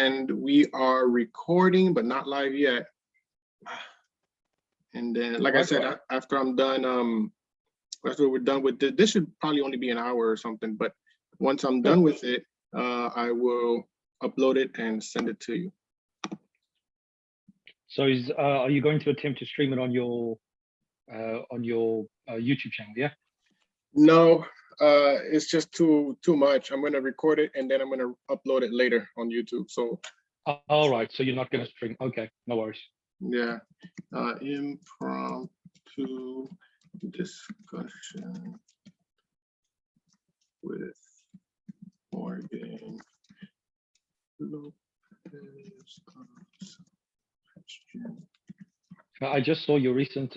And we are recording, but not live yet. And then, like I said, after I'm done, after we're done with this should probably only be an hour or something, but once I'm done with it, I will upload it and send it to you. So are you going to attempt to stream it on your YouTube channel? Yeah. No, it's just too much. I'm going to record it and then I'm going to upload it later on YouTube. So. All right. So you're not going to stream. Okay. No worries. Yeah. Impromptu discussion with Morgan Lopes. I just saw your recent,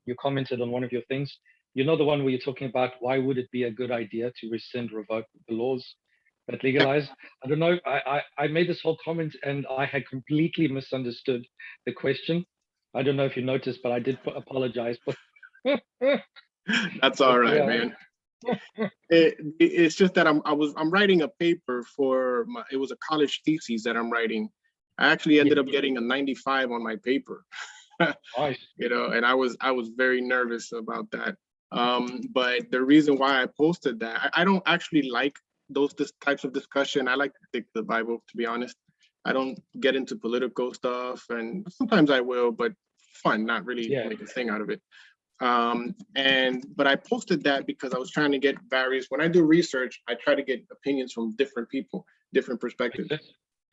you commented on one of your things. You know, the one where you're talking about why would it be a good idea to rescind, revoke the laws that legalize? I don't know. I made this whole comment and I had completely misunderstood the question. I don't know if you noticed, but I did apologize. But that's all right, yeah. Man. It's just that I'm writing a paper for it was a college thesis that I'm writing. I actually ended up getting a 95 on my paper. Nice. You know, and I was very nervous about that. But the reason why I posted that, I don't actually like those types of discussion. I like to stick to the Bible, to be honest. I don't get into political stuff, and sometimes I will, but fun, not really make a thing out of it. But I posted that because I was trying to get various, when I do research, I try to get opinions from different people, different perspectives.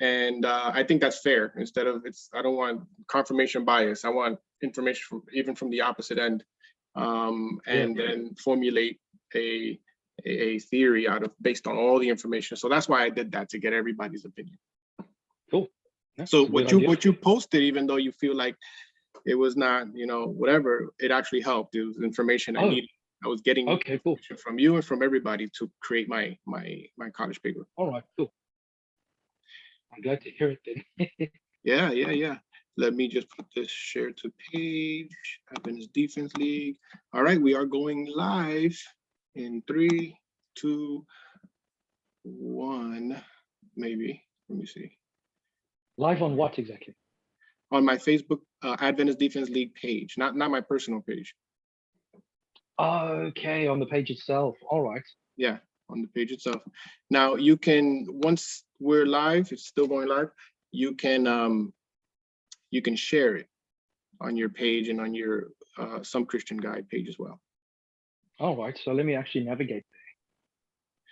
And I think that's fair. Instead of I don't want confirmation bias. I want information even from the opposite end, and then formulate a theory based on all the information. So that's why I did that, to get everybody's opinion. Cool. So what you posted, even though you feel like it was not, you know, whatever, it actually helped. It was information I needed. I was getting information from you and from everybody to create my college paper. All right, cool. I'm glad to hear it then. Yeah. Let me just put this share to page, Adventist Defense League. All right, we are going live in 3, 2, 1, maybe. Let me see. Live on what exactly? On my Facebook Adventist Defense League page, not my personal page. Okay, on the page itself. All right. Yeah, on the page itself. Now you can, once we're live, it's still going live, you can share it on your page and on your Some Christian Guide page as well. All right, so let me actually navigate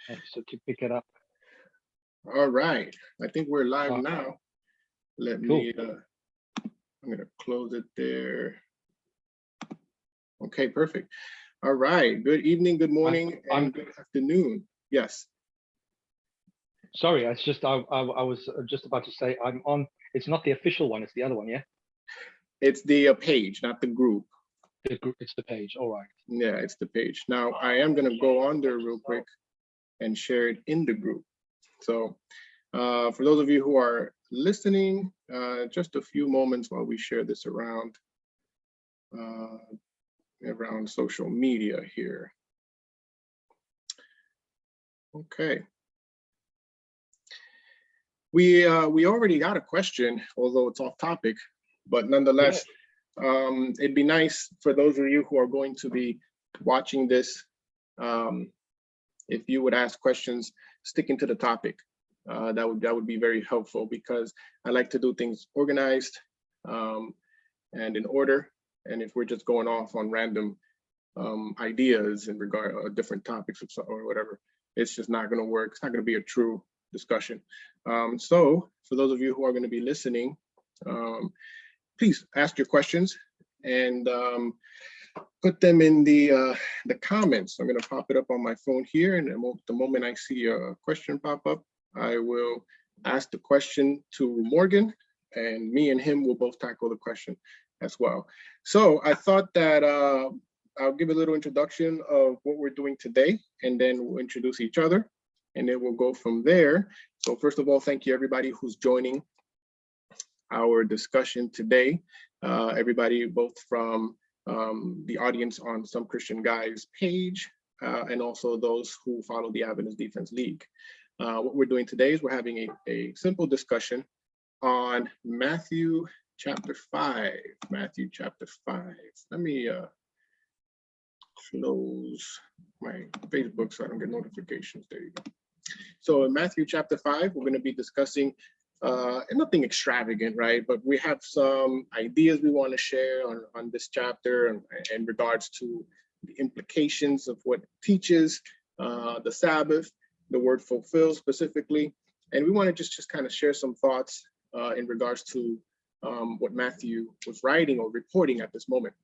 there. So to pick it up. All right, I think we're live now. Let me, I'm gonna close it there. Okay, perfect. All right, good evening, good morning, and good afternoon. Yes. Sorry, it's just I was just about to say I'm on. It's not the official one; it's the other one, yeah. It's the page, not the group. The group, it's the page. All right. Yeah, it's the page. Now I am going to go on there real quick and share it in the group. So for those of you who are listening, just a few moments while we share this around social media here. Okay. We already got a question, although it's off topic, but nonetheless, it'd be nice for those of you who are going to be watching this, if you would ask questions sticking to the topic. That would be very helpful, because I like to do things organized and in order. And if we're just going off on random ideas in regard to different topics or whatever, it's just not going to work. It's not going to be a true discussion. So for those of you who are going to be listening, please ask your questions and put them in the comments. I'm going to pop it up on my phone here, and the moment I see a question pop up, I will ask the question to Morgan, and me and him will both tackle the question as well. So I thought that I'll give a little introduction of what we're doing today, and then we'll introduce each other, and then we'll go from there. So first of all, thank you everybody who's joining our discussion today. Everybody both from the audience on Some Christian Guys page, and also those who follow the Adventist Defense League. What we're doing today is we're having a simple discussion on Matthew chapter 5. Matthew chapter 5. Let me close my Facebook so I don't get notifications. There you go. So in Matthew chapter 5, we're going to be discussing nothing extravagant, right? But we have some ideas we want to share on this chapter in regards to the implications of what it teaches, the Sabbath, the word fulfill specifically. And we want to just kind of share some thoughts in regards to what Matthew was writing or reporting at this moment.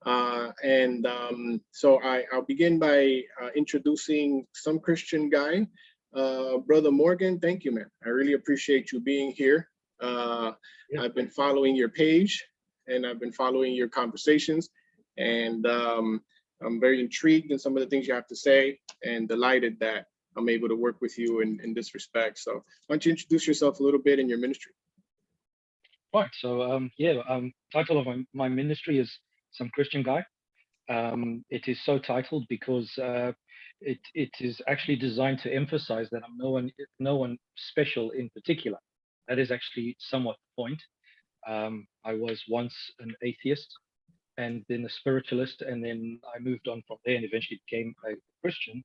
So I'll begin by introducing some Christian guy. Brother Morgan, thank you, man. I really appreciate you being here. I've been following your page and I've been following your conversations, and I'm very intrigued in some of the things you have to say and delighted that I'm able to work with you in this respect. So why don't you introduce yourself a little bit in your ministry? Right. So title of my ministry is Some Christian Guy. It is so titled because it is actually designed to emphasize that I'm no one special in particular. That is actually somewhat the point. I was once an atheist and then a spiritualist, and then I moved on from there and eventually became a Christian.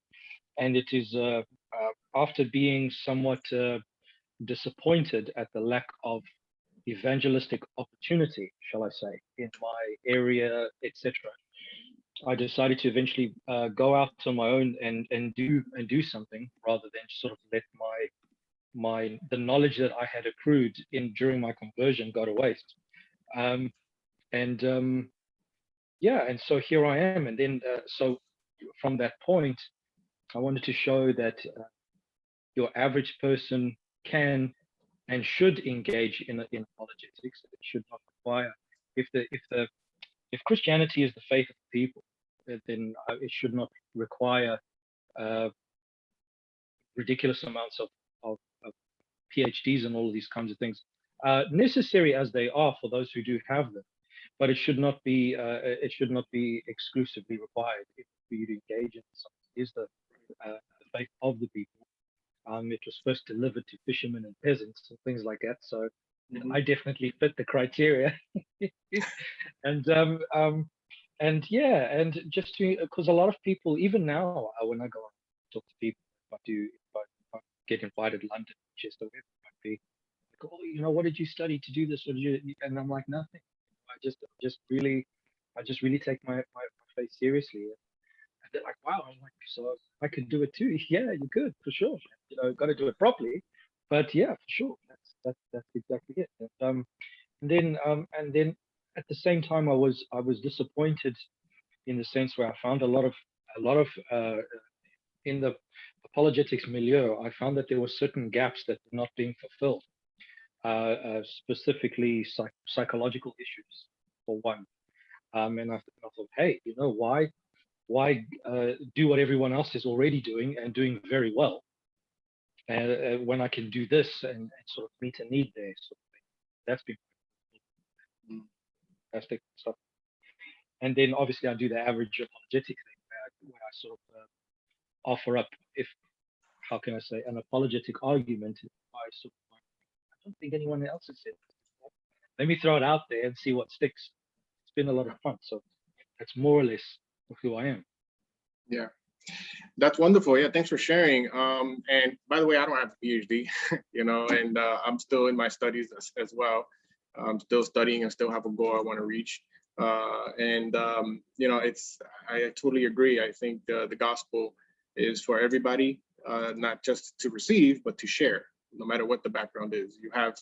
And it is after being somewhat disappointed at the lack of evangelistic opportunity, shall I say, in my area, etc., I decided to eventually go out on my own and do something rather than sort of let the knowledge that I had accrued during my conversion go to waste. And so here I am. And then so from that point, I wanted to show that your average person can and should engage in apologetics. It should not require, if Christianity is the faith of the people, then it should not require ridiculous amounts of PhDs and all of these kinds of things, necessary as they are for those who do have them. But it should not be exclusively required for you to engage in something. It is the faith of the people. It was first delivered to fishermen and peasants and things like that. So I definitely fit the criteria. And just because a lot of people, even now, when I go and talk to people, if I get invited to London, Manchester, wherever it might be, like, oh, what did you study to do this? What did you? And I'm like, nothing. I just really take my faith seriously. And they're like, wow. I'm like, so I could do it too. Yeah, you could, for sure. Got to do it properly. But yeah, for sure. That's exactly it. And then at the same time, I was disappointed in the sense where I found a lot of in the apologetics milieu, I found that there were certain gaps that were not being fulfilled, specifically psychological issues, for one. And I thought, hey, why do what everyone else is already doing and doing very well, when I can do this and sort of meet a need there. Sort of thing. That's been fantastic stuff. And then obviously I do the average apologetic thing where I sort of offer up, how can I say, an apologetic argument. I don't think anyone else has said this before. Let me throw it out there and see what sticks. It's been a lot of fun. So that's more or less who I am. Yeah, that's wonderful. Yeah, thanks for sharing. And by the way, I don't have a PhD, and I'm still in my studies as well. I'm still studying. I still have a goal I want to reach. I totally agree. I think the gospel is for everybody, not just to receive, but to share, no matter what the background is. You have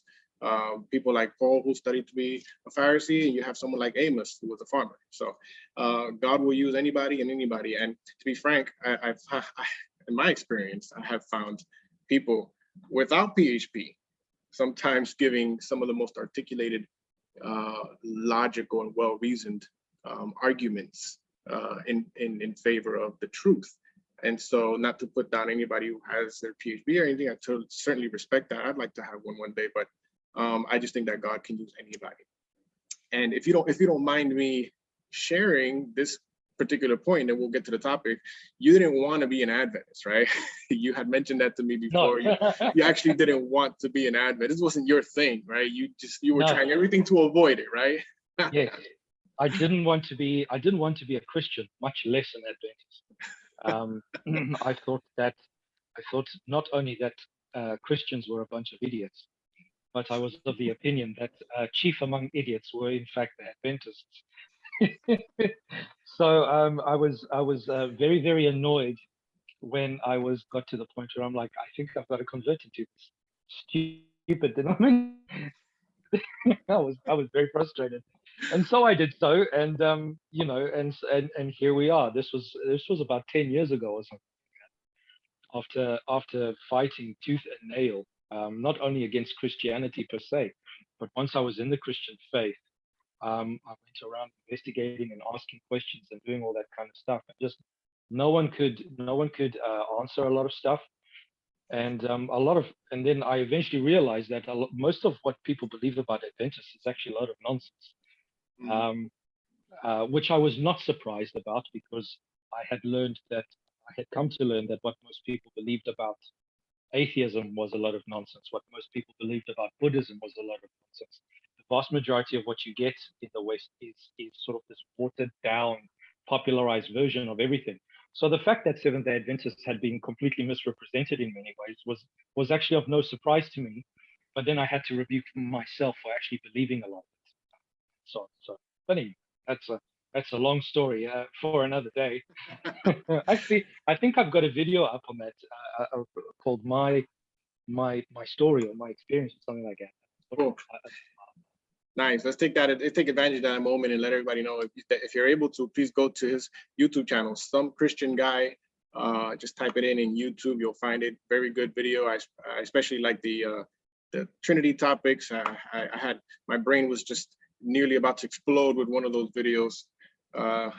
people like Paul who studied to be a Pharisee, and you have someone like Amos who was a farmer. So God will use anybody and anybody. And to be frank, I in my experience, I have found people without PhD sometimes giving some of the most articulated, logical and well-reasoned arguments in favor of the truth. And so, not to put down anybody who has their PhD or anything, I certainly respect that. I'd like to have one day, but I just think that God can use anybody. And if you don't mind me sharing this particular point, and we'll get to the topic, you didn't want to be an Adventist, right? You had mentioned that to me No. before. You actually didn't want to be an Adventist. This wasn't your thing, right? You were No. trying everything to avoid it, right? Yes. I didn't want to be a Christian, much less an Adventist. I thought not only that Christians were a bunch of idiots, but I was of the opinion that chief among idiots were in fact the Adventists. So I was very, very annoyed when I got to the point where I'm like, I think I've got to convert into this stupid denomination. I was very frustrated, and so I did so, and you know, and here we are. This was about 10 years ago or something. After fighting tooth and nail, not only against Christianity per se, but once I was in the Christian faith, I went around investigating and asking questions and doing all that kind of stuff. And just no one could answer a lot of stuff, and then I eventually realized that most of what people believe about Adventists is actually a lot of nonsense, which I was not surprised about, because I had come to learn that what most people believed about atheism was a lot of nonsense. What most people believed about Buddhism was a lot of nonsense. The vast majority of what you get in the West is sort of this watered down, popularized version of everything. So the fact that Seventh-day Adventists had been completely misrepresented in many ways was actually of no surprise to me. But then I had to rebuke myself for actually believing a lot of it. So but anyway, that's a long story for another day. Actually, I think I've got a video up on that called my story or my experience or something like that. Cool. Nice. Let's take advantage of that moment and let everybody know, if you're able to, please go to his YouTube channel. Some Christian guy, just type it in YouTube, you'll find it. Very good video. I especially like the Trinity topics. I had, my brain was just nearly about to explode with one of those videos,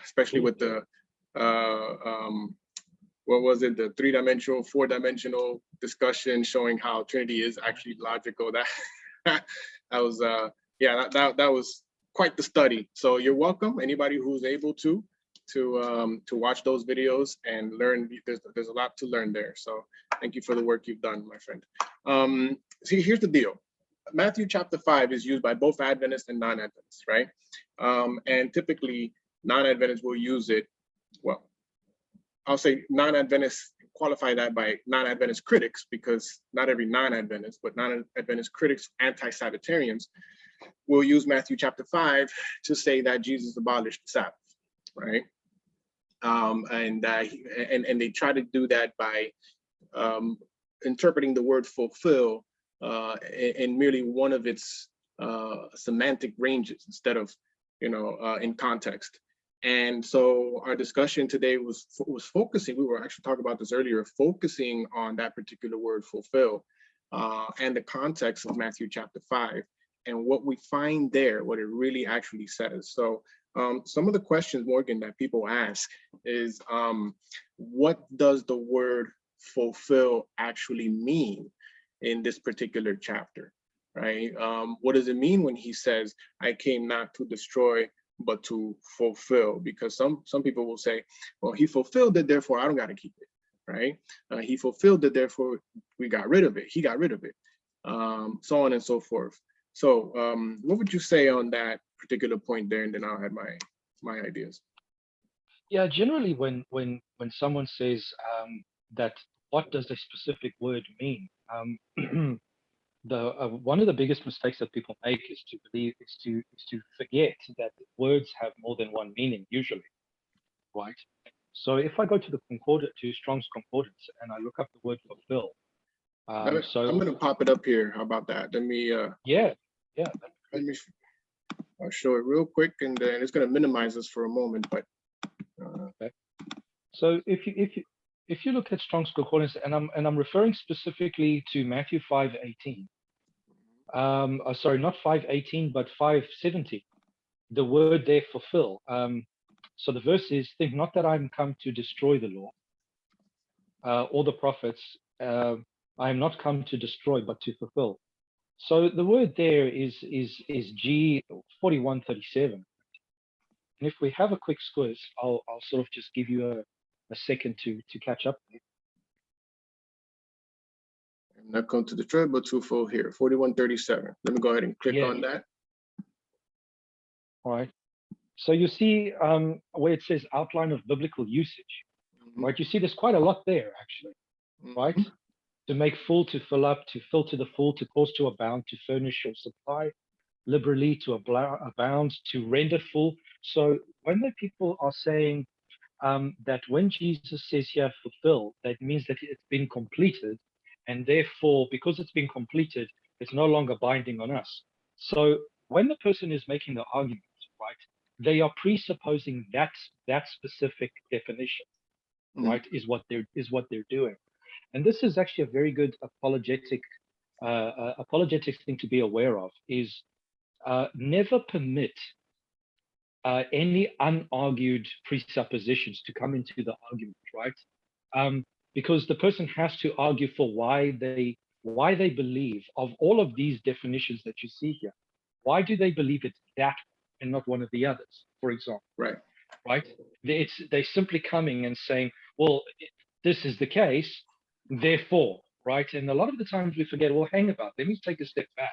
especially with the what was it, the 3-dimensional, 4-dimensional discussion showing how Trinity is actually logical. That was that was quite the study. So you're welcome, anybody who's able to watch those videos and learn. There's a lot to learn there. So thank you for the work you've done, my friend. See, here's the deal. Matthew chapter 5 is used by both Adventists and non-Adventists, right? And typically non-Adventists will use it. Well, I'll say non-Adventists qualify that by non-Adventist critics, because not every non-Adventist, but non-Adventist critics, anti-Sabbatarians, will use Matthew chapter 5 to say that Jesus abolished the Sabbath, right? And they try to do that by interpreting the word fulfill in merely one of its semantic ranges instead of, in context. And so our discussion today was focusing, we were actually talking about this earlier, focusing on that particular word fulfill and the context of Matthew chapter 5 and what we find there, what it really actually says. So some of the questions, Morgan, that people ask is, what does the word fulfill actually mean in this particular chapter, right? What does it mean when he says, I came not to destroy, but to fulfill? Because some people will say, well, he fulfilled it, therefore I don't got to keep it, right? He fulfilled it, therefore we got rid of it. He got rid of it, so on and so forth. So what would you say on that particular point there? And then I'll have my ideas. Yeah, generally when someone says that, what does a specific word mean? One of the biggest mistakes that people make is to forget that words have more than one meaning usually, right? So if I go to to Strong's Concordance and I look up the word fulfill, I'm going to pop it up here. How about that? Let me I'll show it real quick, and then it's going to minimize this for a moment. But okay. So if you look at Strong's Concordance, and I'm referring specifically to Matthew 5:18. Sorry, not 5:18, but 5:17. The word there, fulfill. So the verse is, think not that I'm come to destroy the law or the prophets. I am not come to destroy, but to fulfill. So the word there is G 41:37. if we have a quick squiz, I'll sort of just give you a second to catch up. I'm not going to the thread, but twofold here, 4137. Let me go ahead and click on that. All right. So you see where it says outline of biblical usage, right? You see there's quite a lot there, actually, right? To make full, to fill up, to fill to the full, to cause to abound, to furnish or supply liberally, to abound, to render full. So when the people are saying that when Jesus says here fulfill, that means that it's been completed, and therefore, because it's been completed, it's no longer binding on us. So when the person is making the argument, right, they are presupposing that specific definition, right, is what they're doing. And this is actually a very good apologetics thing to be aware of, is never permit any unargued presuppositions to come into the argument, right? Because the person has to argue for why they believe of all of these definitions that you see here. Why do they believe it's that and not one of the others, for example? Right. Right? They're simply coming and saying, well, this is the case, therefore, right? And a lot of the times we forget, well, hang about, let me take a step back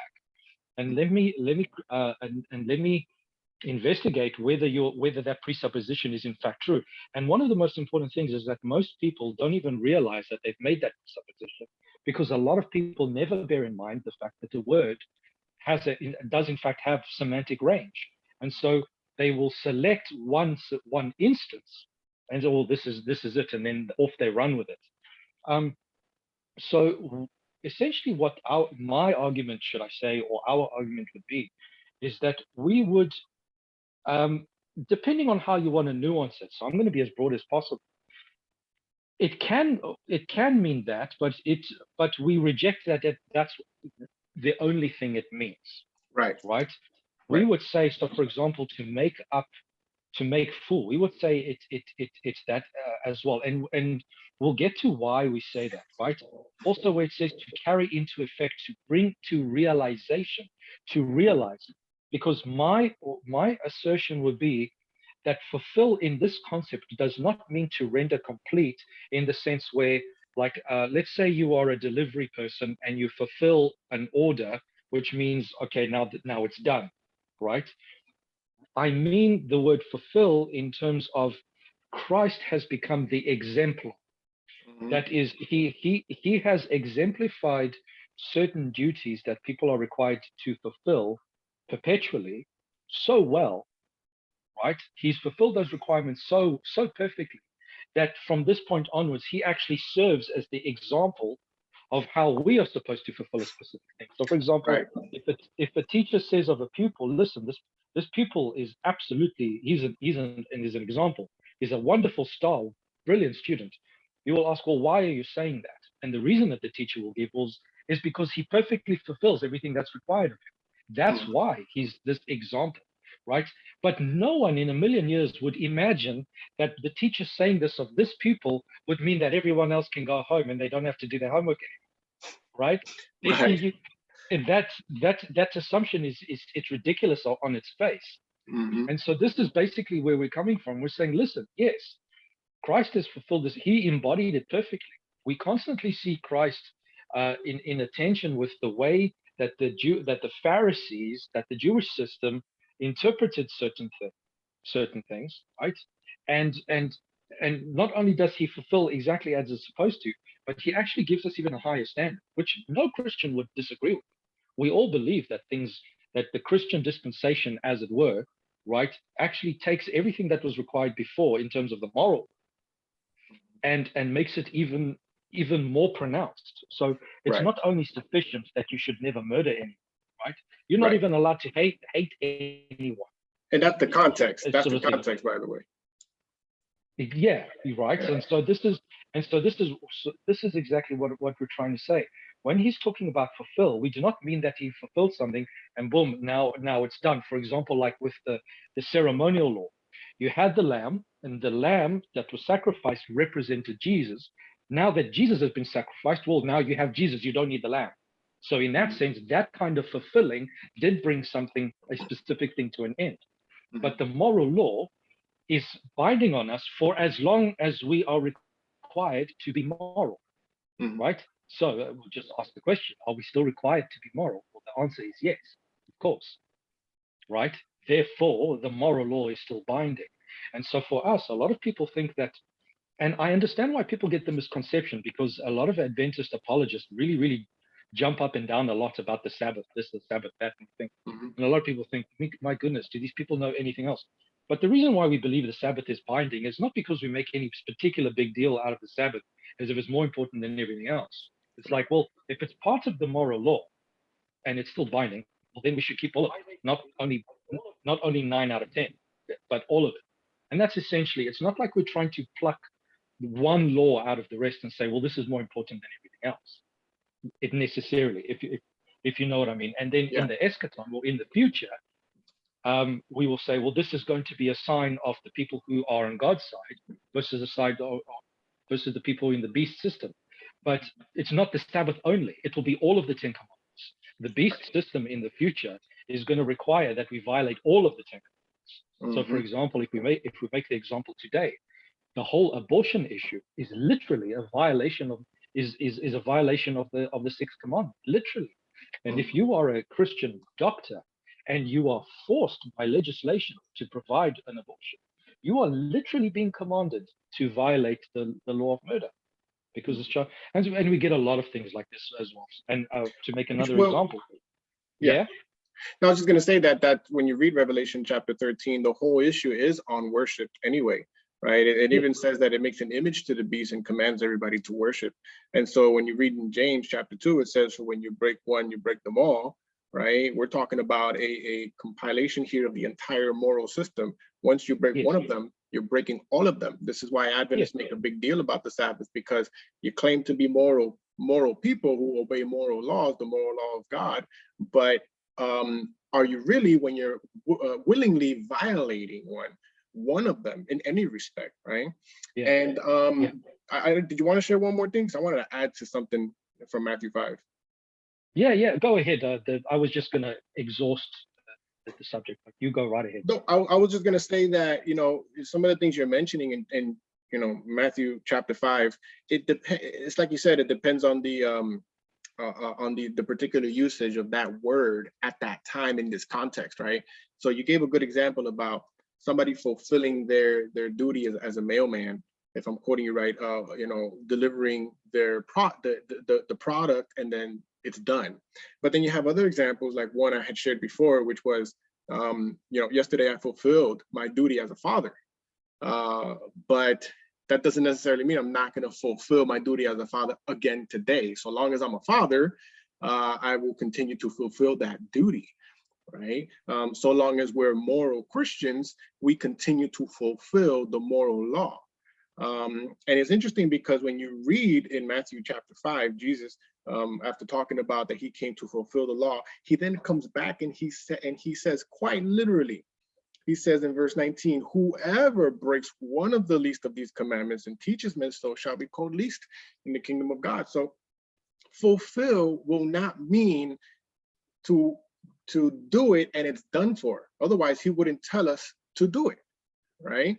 and let me investigate whether that presupposition is in fact true. And one of the most important things is that most people don't even realize that they've made that presupposition, because a lot of people never bear in mind the fact that the word does in fact have semantic range. And so they will select one instance and say, well, this is it, and then off they run with it. So essentially what my argument, should I say, or our argument would be, is that we would, depending on how you want to nuance it, so I'm going to be as broad as possible. It can mean that, but we reject that's the only thing it means. Right. Right. We would say, so for example, to make full, we would say it's that as well, and we'll get to why we say that, right? Also, where it says to carry into effect, to bring to realization, to realize, because my assertion would be that fulfill in this concept does not mean to render complete in the sense where, like, let's say you are a delivery person and you fulfill an order, which means, okay, now it's done, right? I mean the word fulfill in terms of Christ has become the exemplar. That is, he has exemplified certain duties that people are required to fulfill perpetually so well, right? He's fulfilled those requirements so perfectly that from this point onwards, he actually serves as the example of how we are supposed to fulfill a specific thing. So, for example, if a teacher says of a pupil, listen, this pupil is absolutely, he's an example. He's a wonderful star, brilliant student. You will ask, well, why are you saying that? And the reason that the teacher will give is because he perfectly fulfills everything that's required of him. That's why he's this example, right? But no one in a million years would imagine that the teacher saying this of this pupil would mean that everyone else can go home and they don't have to do their homework anymore, right? And that assumption it's ridiculous on its face. And so this is basically where we're coming from. We're saying, listen, yes, Christ has fulfilled this. He embodied it perfectly. We constantly see Christ in attention with the way that the Pharisees, that the Jewish system interpreted certain things, right? And not only does he fulfill exactly as it's supposed to, but he actually gives us even a higher standard, which no Christian would disagree with. We all believe that the Christian dispensation, as it were, right, actually takes everything that was required before in terms of the moral and makes it even more pronounced. So it's not only sufficient that you should never murder anyone, right? You're not even allowed to hate anyone. And that's the context. That's the context, by the way. Yeah, right. And so this is exactly what we're trying to say. When he's talking about fulfill, we do not mean that he fulfilled something and boom, now it's done. For example, like with the ceremonial law, you had the lamb, and the lamb that was sacrificed represented Jesus. Now that Jesus has been sacrificed, well, now you have Jesus, you don't need the lamb. So in that sense, that kind of fulfilling did bring a specific thing to an end. But the moral law is binding on us for as long as we are required to be moral, right? So we'll just ask the question, are we still required to be moral? Well, the answer is yes, of course, right? Therefore, the moral law is still binding. And so for us, a lot of people think that, and I understand why people get the misconception, because a lot of Adventist apologists really jump up and down a lot about the Sabbath, this, the Sabbath, that, and thing. And a lot of people think, my goodness, do these people know anything else? But the reason why we believe the Sabbath is binding is not because we make any particular big deal out of the Sabbath as if it's more important than everything else. It's like, well, if it's part of the moral law and it's still binding, well, then we should keep all of it, not only 9 out of 10, but all of it. And that's essentially, it's not like we're trying to pluck one law out of the rest and say, well, this is more important than everything else. It necessarily, if you know what I mean. And then in the eschaton, or in the future, we will say, well, this is going to be a sign of the people who are on God's side versus versus the people in the beast system. But it's not the Sabbath only. It will be all of the 10 commandments. The beast system in the future is going to require that we violate all of the 10 commandments. So, for example, if we make the example today, the whole abortion issue is literally a violation of a violation of the sixth commandment, literally. And if you are a Christian doctor and you are forced by legislation to provide an abortion, you are literally being commanded to violate the law of murder, because it's child. And we get a lot of things like this as well. And to make another example, No, I was just going to say that when you read Revelation chapter 13, the whole issue is on worship anyway, right? It even says that it makes an image to the beast and commands everybody to worship. And so when you read in James chapter 2, it says, for when you break one, you break them all, right? We're talking about a compilation here of the entire moral system. Once you break one of them, you're breaking all of them. This is why Adventists make a big deal about the Sabbath, because you claim to be moral people who obey moral laws, the moral law of God, but are you really, when you're willingly violating one of them in any respect, right? And did you want to share one more thing? Because I wanted to add to something from Matthew 5. Yeah, go ahead. I was just going to exhaust the subject, but you go right ahead. No, I was just going to say that, some of the things you're mentioning in Matthew chapter 5, it's like you said, it depends on the particular usage of that word at that time in this context, right? So you gave a good example about somebody fulfilling their duty as a mailman, if I'm quoting you right, delivering their the product, and then it's done. But then you have other examples, like one I had shared before, which was, yesterday I fulfilled my duty as a father, but that doesn't necessarily mean I'm not going to fulfill my duty as a father again today. So long as I'm a father, I will continue to fulfill that duty, right? So long as we're moral Christians, we continue to fulfill the moral law. And it's interesting because when you read in Matthew chapter 5, Jesus, after talking about that he came to fulfill the law, he then comes back and he says quite literally, he says in verse 19, whoever breaks one of the least of these commandments and teaches men so shall be called least in the kingdom of God. So fulfill will not mean to do it and it's done for. Otherwise, he wouldn't tell us to do it, right?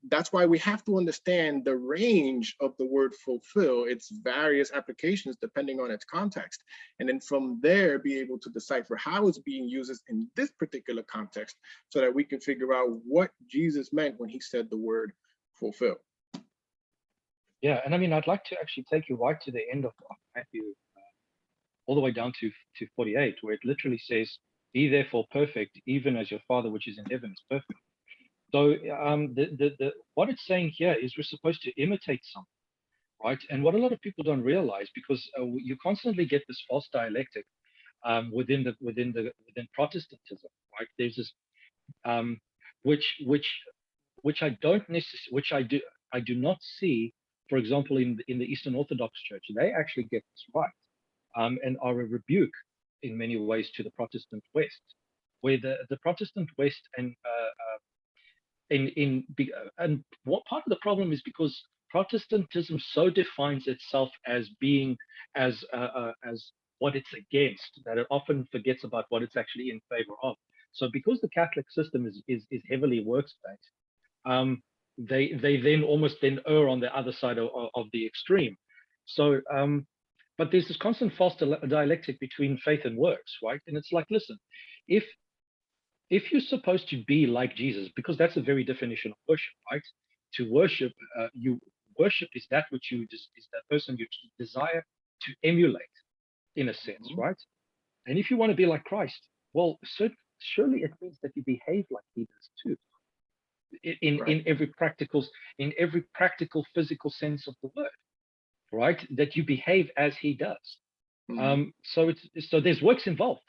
That's why we have to understand the range of the word fulfill, its various applications depending on its context. And then from there, be able to decipher how it's being used in this particular context so that we can figure out what Jesus meant when he said the word fulfill. Yeah, and I mean, I'd like to actually take you right to the end of Matthew, all the way down to 48, where it literally says, be therefore perfect, even as your Father which is in heaven is perfect. So what it's saying here is we're supposed to imitate something, right? And what a lot of people don't realize, because you constantly get this false dialectic within Protestantism, right? There's this which I do not see, for example, in the Eastern Orthodox Church. They actually get this right, and are a rebuke in many ways to the Protestant West, where the Protestant West and what part of the problem is because Protestantism so defines itself as being as what it's against, that it often forgets about what it's actually in favor of. So because the Catholic system is heavily works-based, they then almost then err on the other side of the extreme. So, but there's this constant false dialectic between faith and works, right? And it's like, listen, if you're supposed to be like Jesus, because that's a very definition of worship, right? To worship, worship is that which is that person you desire to emulate, in a sense, right? And if you want to be like Christ, well, surely it means that you behave like He does too, in every practical physical sense of the word, right? That you behave as He does. So there's works involved.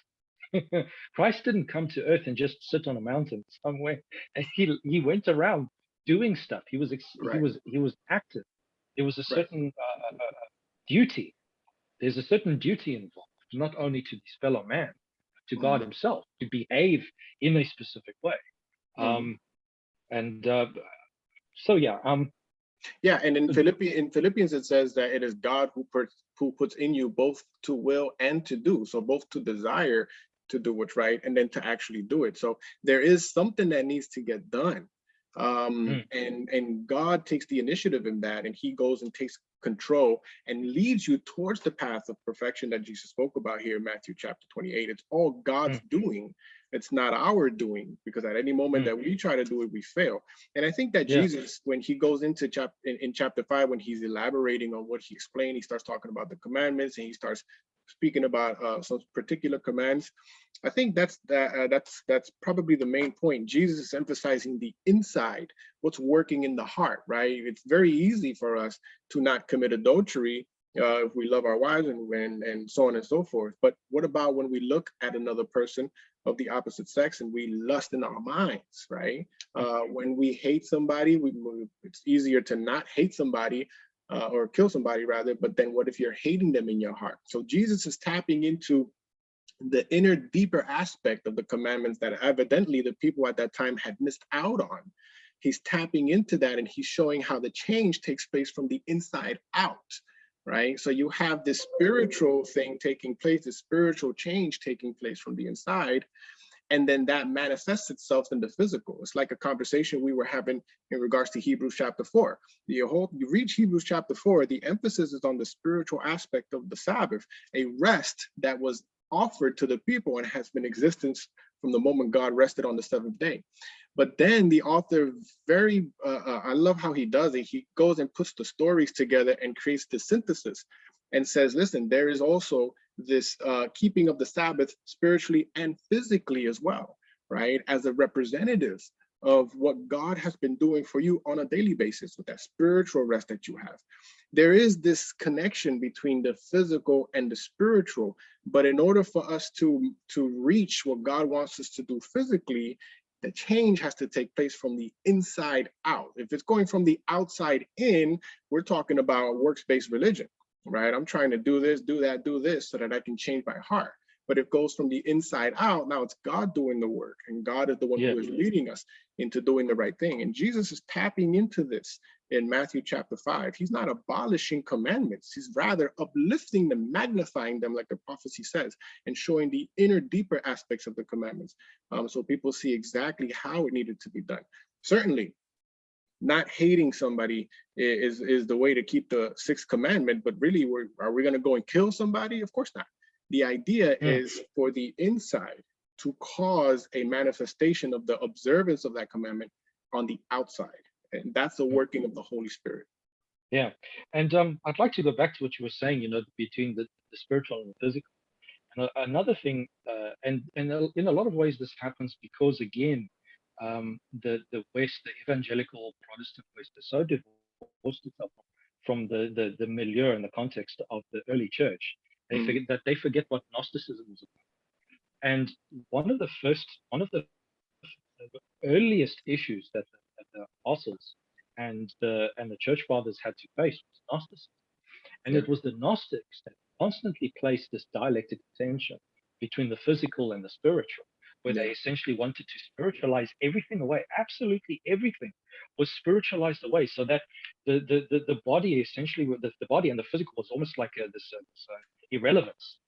Christ didn't come to earth and just sit on a mountain somewhere. He went around doing stuff. He was active. There was a certain duty. There's a certain duty involved, not only to his fellow man, but to God Himself, to behave in a specific way. Yeah, and in Philippians it says that it is God who puts in you both to will and to do. So both to desire to do what's right and then to actually do it. So there is something that needs to get done. And God takes the initiative in that, and He goes and takes control and leads you towards the path of perfection that Jesus spoke about here in Matthew chapter 28. It's all God's doing. It's not our doing, because at any moment that we try to do it, we fail. And I think that Jesus, when He goes into chapter 5, when He's elaborating on what He explained, He starts talking about the commandments, and He starts speaking about some particular commands. I think that's probably the main point. Jesus is emphasizing the inside, what's working in the heart, right? It's very easy for us to not commit adultery if we love our wives and so on and so forth. But what about when we look at another person of the opposite sex and we lust in our minds, right? When we hate somebody, it's easier to not hate somebody or kill somebody rather, but then what if you're hating them in your heart? So Jesus is tapping into the inner, deeper aspect of the commandments that evidently the people at that time had missed out on. He's tapping into that, and He's showing how the change takes place from the inside out, right? So you have this spiritual thing taking place, this spiritual change taking place from the inside, and then that manifests itself in the physical. It's like a conversation we were having in regards to Hebrews chapter 4. You reach Hebrews chapter 4, the emphasis is on the spiritual aspect of the Sabbath, a rest that was offered to the people and has been in existence from the moment God rested on the seventh day. But then the author I love how he does it. He goes and puts the stories together and creates the synthesis and says, listen, there is also this keeping of the Sabbath spiritually and physically as well, right? As a representative of what God has been doing for you on a daily basis with that spiritual rest that you have. There is this connection between the physical and the spiritual, but in order for us to reach what God wants us to do physically, the change has to take place from the inside out. If it's going from the outside in, we're talking about works-based religion, right? I'm trying to do this, do that, do this so that I can change my heart. But it goes from the inside out. Now it's God doing the work, and God is the one who is leading us into doing the right thing. And Jesus is tapping into this in Matthew chapter 5. He's not abolishing commandments. He's rather uplifting them, magnifying them, like the prophecy says, and showing the inner, deeper aspects of the commandments. So people see exactly how it needed to be done. Certainly, not hating somebody is the way to keep the sixth commandment, but really, are we going to go and kill somebody? Of course not. The idea is for the inside to cause a manifestation of the observance of that commandment on the outside. And that's the working of the Holy Spirit. Yeah. And I'd like to go back to what you were saying, between the spiritual and the physical. And another thing, and in a lot of ways, this happens because, again, the West, the evangelical Protestant West, is so divorced itself from the milieu and the context of the early church. They forget what Gnosticism was about. And one of the earliest issues that the apostles and the church fathers had to face was Gnosticism. And it was the Gnostics that constantly placed this dialectic tension between the physical and the spiritual, where they essentially wanted to spiritualize everything away. Absolutely everything was spiritualized away, so that the body essentially, the body and the physical was almost like this irrelevance,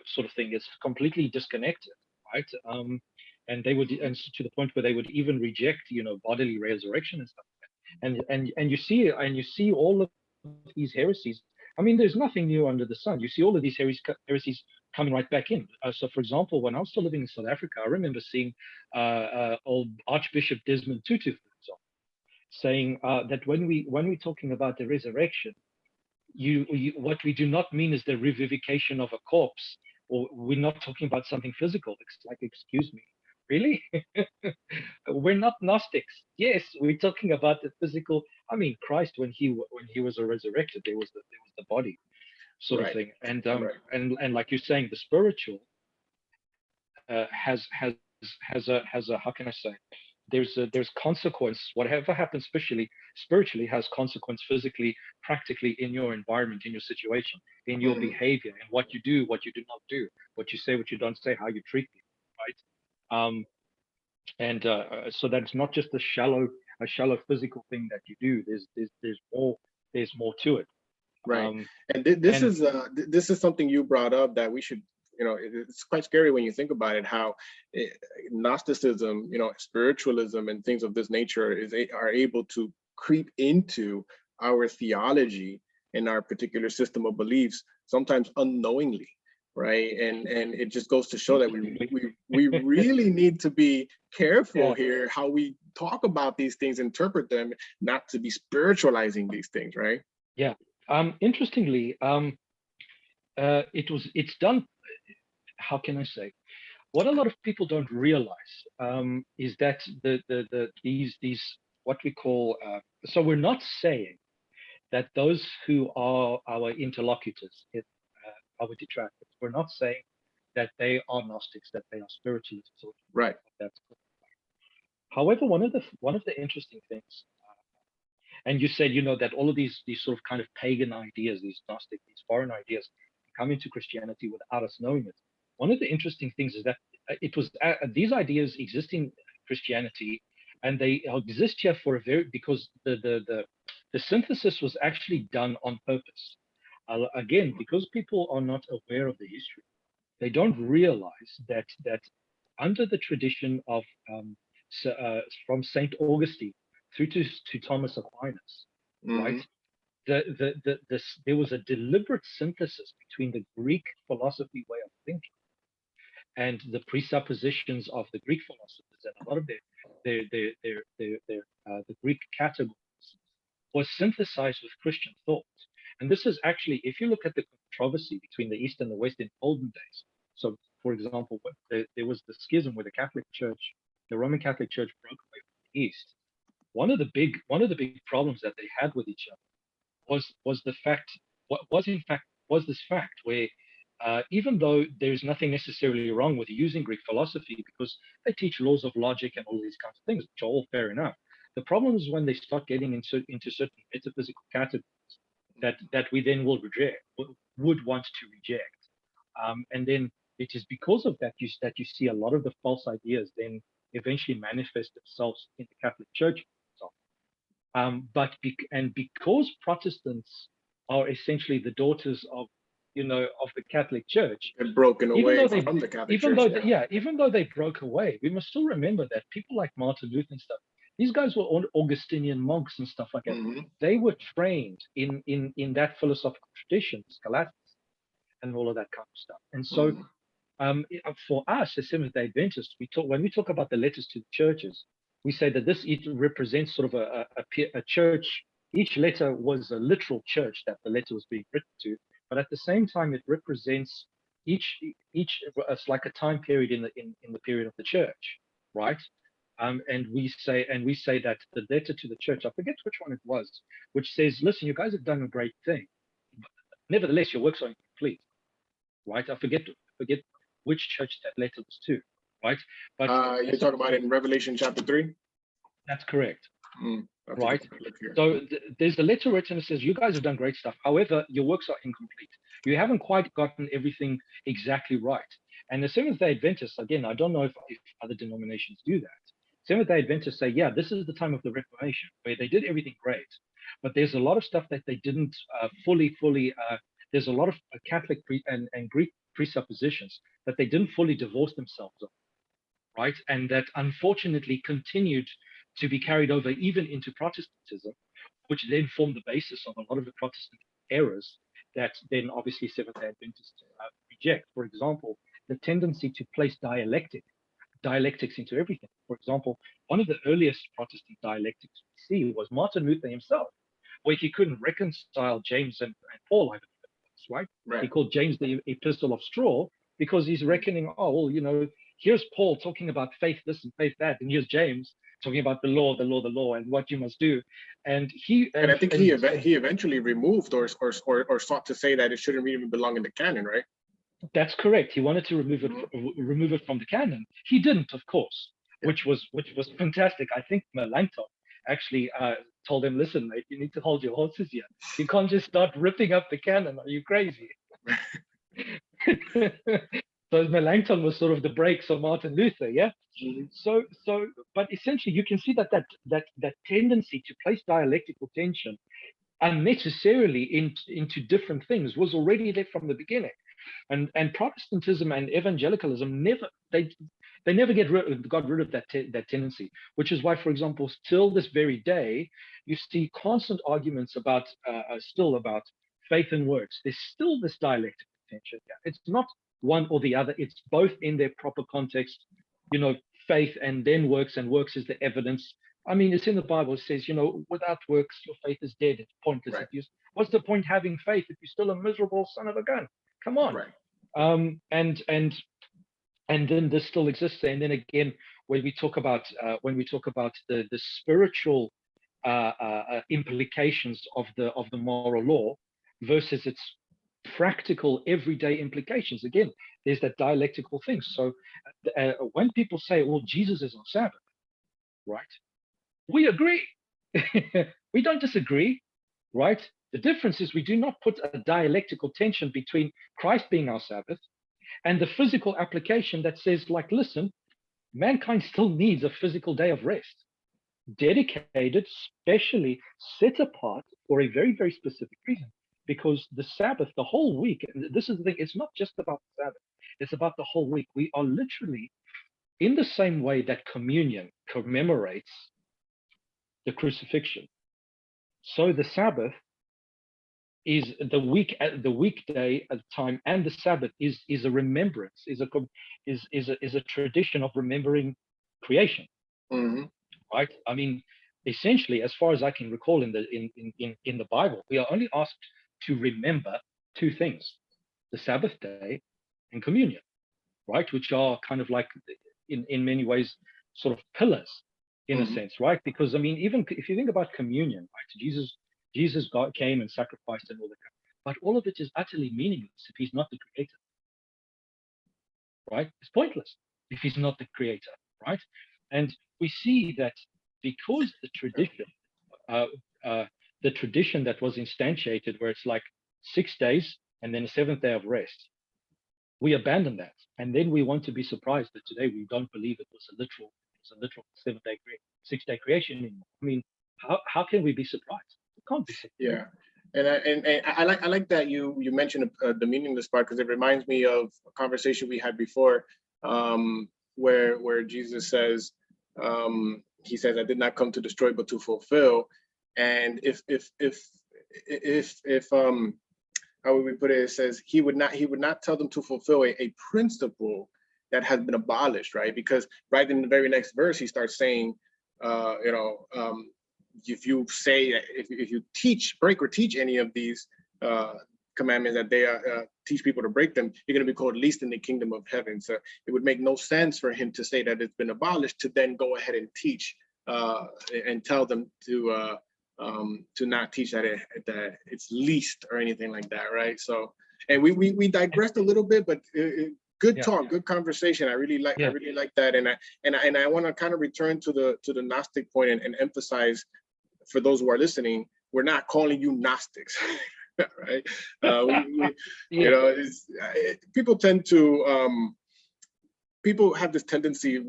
sort of thing. It's completely disconnected, right? and they would, and to the point where they would even reject, bodily resurrection and stuff. And you see all of these heresies. I mean, there's nothing new under the sun. You see all of these heresies coming right back in. So, for example, when I was still living in South Africa, I remember seeing old Archbishop Desmond Tutu, for example, saying that when we're talking about the resurrection, what we do not mean is the revivification of a corpse, or we're not talking about something physical. It's like, excuse me, really? We're not Gnostics. Yes, we're talking about the physical. I mean, Christ, when he was resurrected, there was the body, sort of thing. And and like you're saying, the spiritual has a, how can I say? There's consequence. Whatever happens spiritually has consequence physically, practically, in your environment, in your situation, in your behavior, and what you do, what you do not do, what you say, what you don't say, how you treat people, right? And so that it's not just a shallow physical thing that you do. There's more to it. Right. And this is something you brought up that we should, it's quite scary when you think about it, how Gnosticism, spiritualism and things of this nature are able to creep into our theology and our particular system of beliefs, sometimes unknowingly. Right. And it just goes to show that we really need to be careful here how we talk about these things, interpret them, not to be spiritualizing these things. Right. Yeah. Interestingly, it's done. How can I say? What a lot of people don't realize is that these what we call. So we're not saying that those who are our interlocutors, our detractors, we're not saying that they are Gnostics, that they are spiritualists, or right. That's however, one of the interesting things. And you said, that all of these sort of kind of pagan ideas, these Gnostic, these foreign ideas, come into Christianity without us knowing it. One of the interesting things is that it was these ideas exist in Christianity, and they exist here because the synthesis was actually done on purpose. Again, because people are not aware of the history, they don't realize that under the tradition of from Saint Augustine through to Thomas Aquinas, right? There was a deliberate synthesis between the Greek philosophy way of thinking and the presuppositions of the Greek philosophers, and a lot of the Greek categories was synthesized with Christian thought. And this is actually, if you look at the controversy between the East and the West in olden days. So, for example, there was the schism where the Roman Catholic Church broke away from the East. One of the big problems that they had with each other was this fact where even though there's nothing necessarily wrong with using Greek philosophy because they teach laws of logic and all these kinds of things, which are all fair enough. The problem is when they start getting into certain metaphysical categories that we then would want to reject, and then it is because of that you see a lot of the false ideas then eventually manifest themselves in the Catholic Church. Because Protestants are essentially the daughters of the Catholic Church, and broken away from the Catholic Church. Even though they broke away, we must still remember that people like Martin Luther and stuff, these guys were Augustinian monks and stuff like that. They were trained in that philosophical tradition, scholasticism, and all of that kind of stuff. And so, for us as Seventh-day Adventists, when we talk about the letters to the churches, we say that it represents sort of a church. Each letter was a literal church that the letter was being written to, but at the same time, it represents each. It's like a time period in the period of the church, right? And we say that the letter to the church, I forget which one it was, which says, "Listen, you guys have done a great thing. Nevertheless, your works are incomplete." Right? I forget which church that letter was to. Right? But you're talking about in Revelation chapter 3? That's correct. Right? So there's a letter written that says, you guys have done great stuff. However, your works are incomplete. You haven't quite gotten everything exactly right. And the Seventh-day Adventists, again, I don't know if other denominations do that. Seventh-day Adventists say, yeah, this is the time of the Reformation, where they did everything great. But there's a lot of stuff that they didn't fully, there's a lot of Catholic and Greek presuppositions that they didn't fully divorce themselves of. right? And that unfortunately continued to be carried over even into Protestantism, which then formed the basis of a lot of the Protestant errors that then obviously Seventh-day Adventists reject. For example, the tendency to place dialectics into everything. For example, one of the earliest Protestant dialectics we see was Martin Luther himself, where he couldn't reconcile James and Paul, I believe it was, right? He called James the epistle of straw because he's reckoning, oh, well, you know, here's Paul talking about faith this and faith that, and here's James talking about the law, and what you must do. And I think he eventually removed or sought to say that it shouldn't even belong in the canon, right? That's correct. He wanted to remove it from the canon. He didn't, of course, which was fantastic. I think Melanchthon actually told him, listen, mate, you need to hold your horses here. You can't just start ripping up the canon. Are you crazy? So Melanchthon was sort of the brakes of Martin Luther, yeah? So, but essentially you can see that tendency to place dialectical tension unnecessarily into different things was already there from the beginning. And Protestantism and evangelicalism never got rid of that tendency, which is why, for example, still this very day, you see constant arguments about faith and works. There's still this dialectical tension. It's not one or the other. It's both in their proper context. You know, faith and then works, and works is the evidence. I mean, it's in the Bible. It says, you know, without works, your faith is dead. It's pointless. Right. What's the point having faith if you're still a miserable son of a gun? Come on. Right. And then this still exists. And then again, when we talk about the spiritual implications of the moral law versus its practical everyday implications, again, there's that dialectical thing. So when people say, well, Jesus is on Sabbath, right? We agree. We don't disagree, right? The difference is we do not put a dialectical tension between Christ being our Sabbath and the physical application that says, like, listen, mankind still needs a physical day of rest, dedicated, specially set apart for a very, very specific reason. Because the Sabbath, the whole week, and this is the thing, it's not just about the Sabbath, it's about the whole week. We are literally, in the same way that communion commemorates the crucifixion, so the Sabbath is the weekday at the time, and the Sabbath is a remembrance, is a tradition of remembering creation. Mm-hmm. Right? I mean, essentially, as far as I can recall in the Bible, we are only asked to remember two things: the Sabbath day and communion, right? Which are kind of like, in many ways, sort of pillars in a sense, right? Because I mean, even if you think about communion, right? Jesus God came and sacrificed and all that, but all of it is utterly meaningless if he's not the creator, right? It's pointless if he's not the creator, right? And we see that because the tradition that was instantiated, where it's like 6 days and then a seventh day of rest, we abandon that, and then we want to be surprised that today we don't believe it was a literal 6-day creation anymore. I mean, how can we be surprised? We can't be surprised. Yeah, and I like that you mentioned the meaningless part, because it reminds me of a conversation we had before, where Jesus says, he says, "I did not come to destroy but to fulfill." And if how would we put it? It says he would not tell them to fulfill a principle that has been abolished, right? Because right in the very next verse, he starts saying, if you say, if you break or teach any of these commandments, that they teach people to break them, you're going to be called least in the kingdom of heaven. So it would make no sense for him to say that it's been abolished, to then go ahead and teach and tell them to not teach that it's least or anything like that, right? So, and we digressed a little bit, but good talk, good conversation. I really like that, and I want to kind of return to the Gnostic point and emphasize for those who are listening, we're not calling you Gnostics, right? You know, people tend to people have this tendency.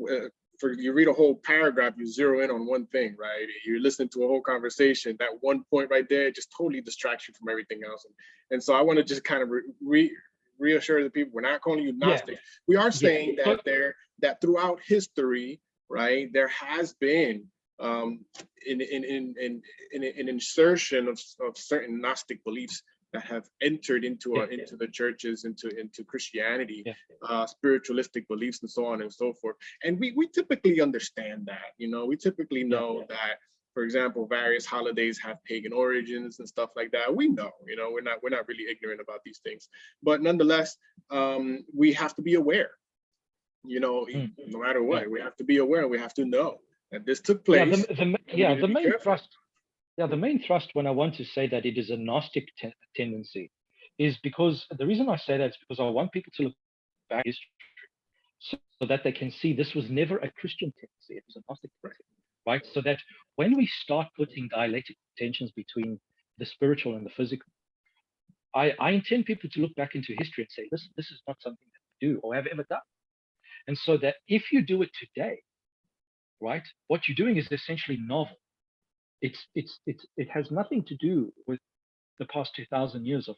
For you read a whole paragraph, you zero in on one thing, right? You're listening to a whole conversation. That one point right there just totally distracts you from everything else. And so I want to just kind of reassure the people, we're not calling you Yeah. Gnostic. We are Yeah. saying that that throughout history, right, there has been an insertion of certain Gnostic beliefs that have entered into into the churches, into Christianity, spiritualistic beliefs, and so on and so forth. And we typically understand that, you know, we typically know that, for example, various holidays have pagan origins and stuff like that. We know, you know, we're not really ignorant about these things, but nonetheless, we have to be aware, you know, no matter what, we have to be aware. We have to know that this took place. The main thrust when I want to say that it is a Gnostic tendency is because the reason I say that is because I want people to look back at history so that they can see this was never a Christian tendency, it was a Gnostic tendency, right? So that when we start putting dialectic tensions between the spiritual and the physical, I intend people to look back into history and say, this is not something that we do or have ever done. And so that if you do it today, right, what you're doing is essentially novel. It has nothing to do with the past 2,000 years of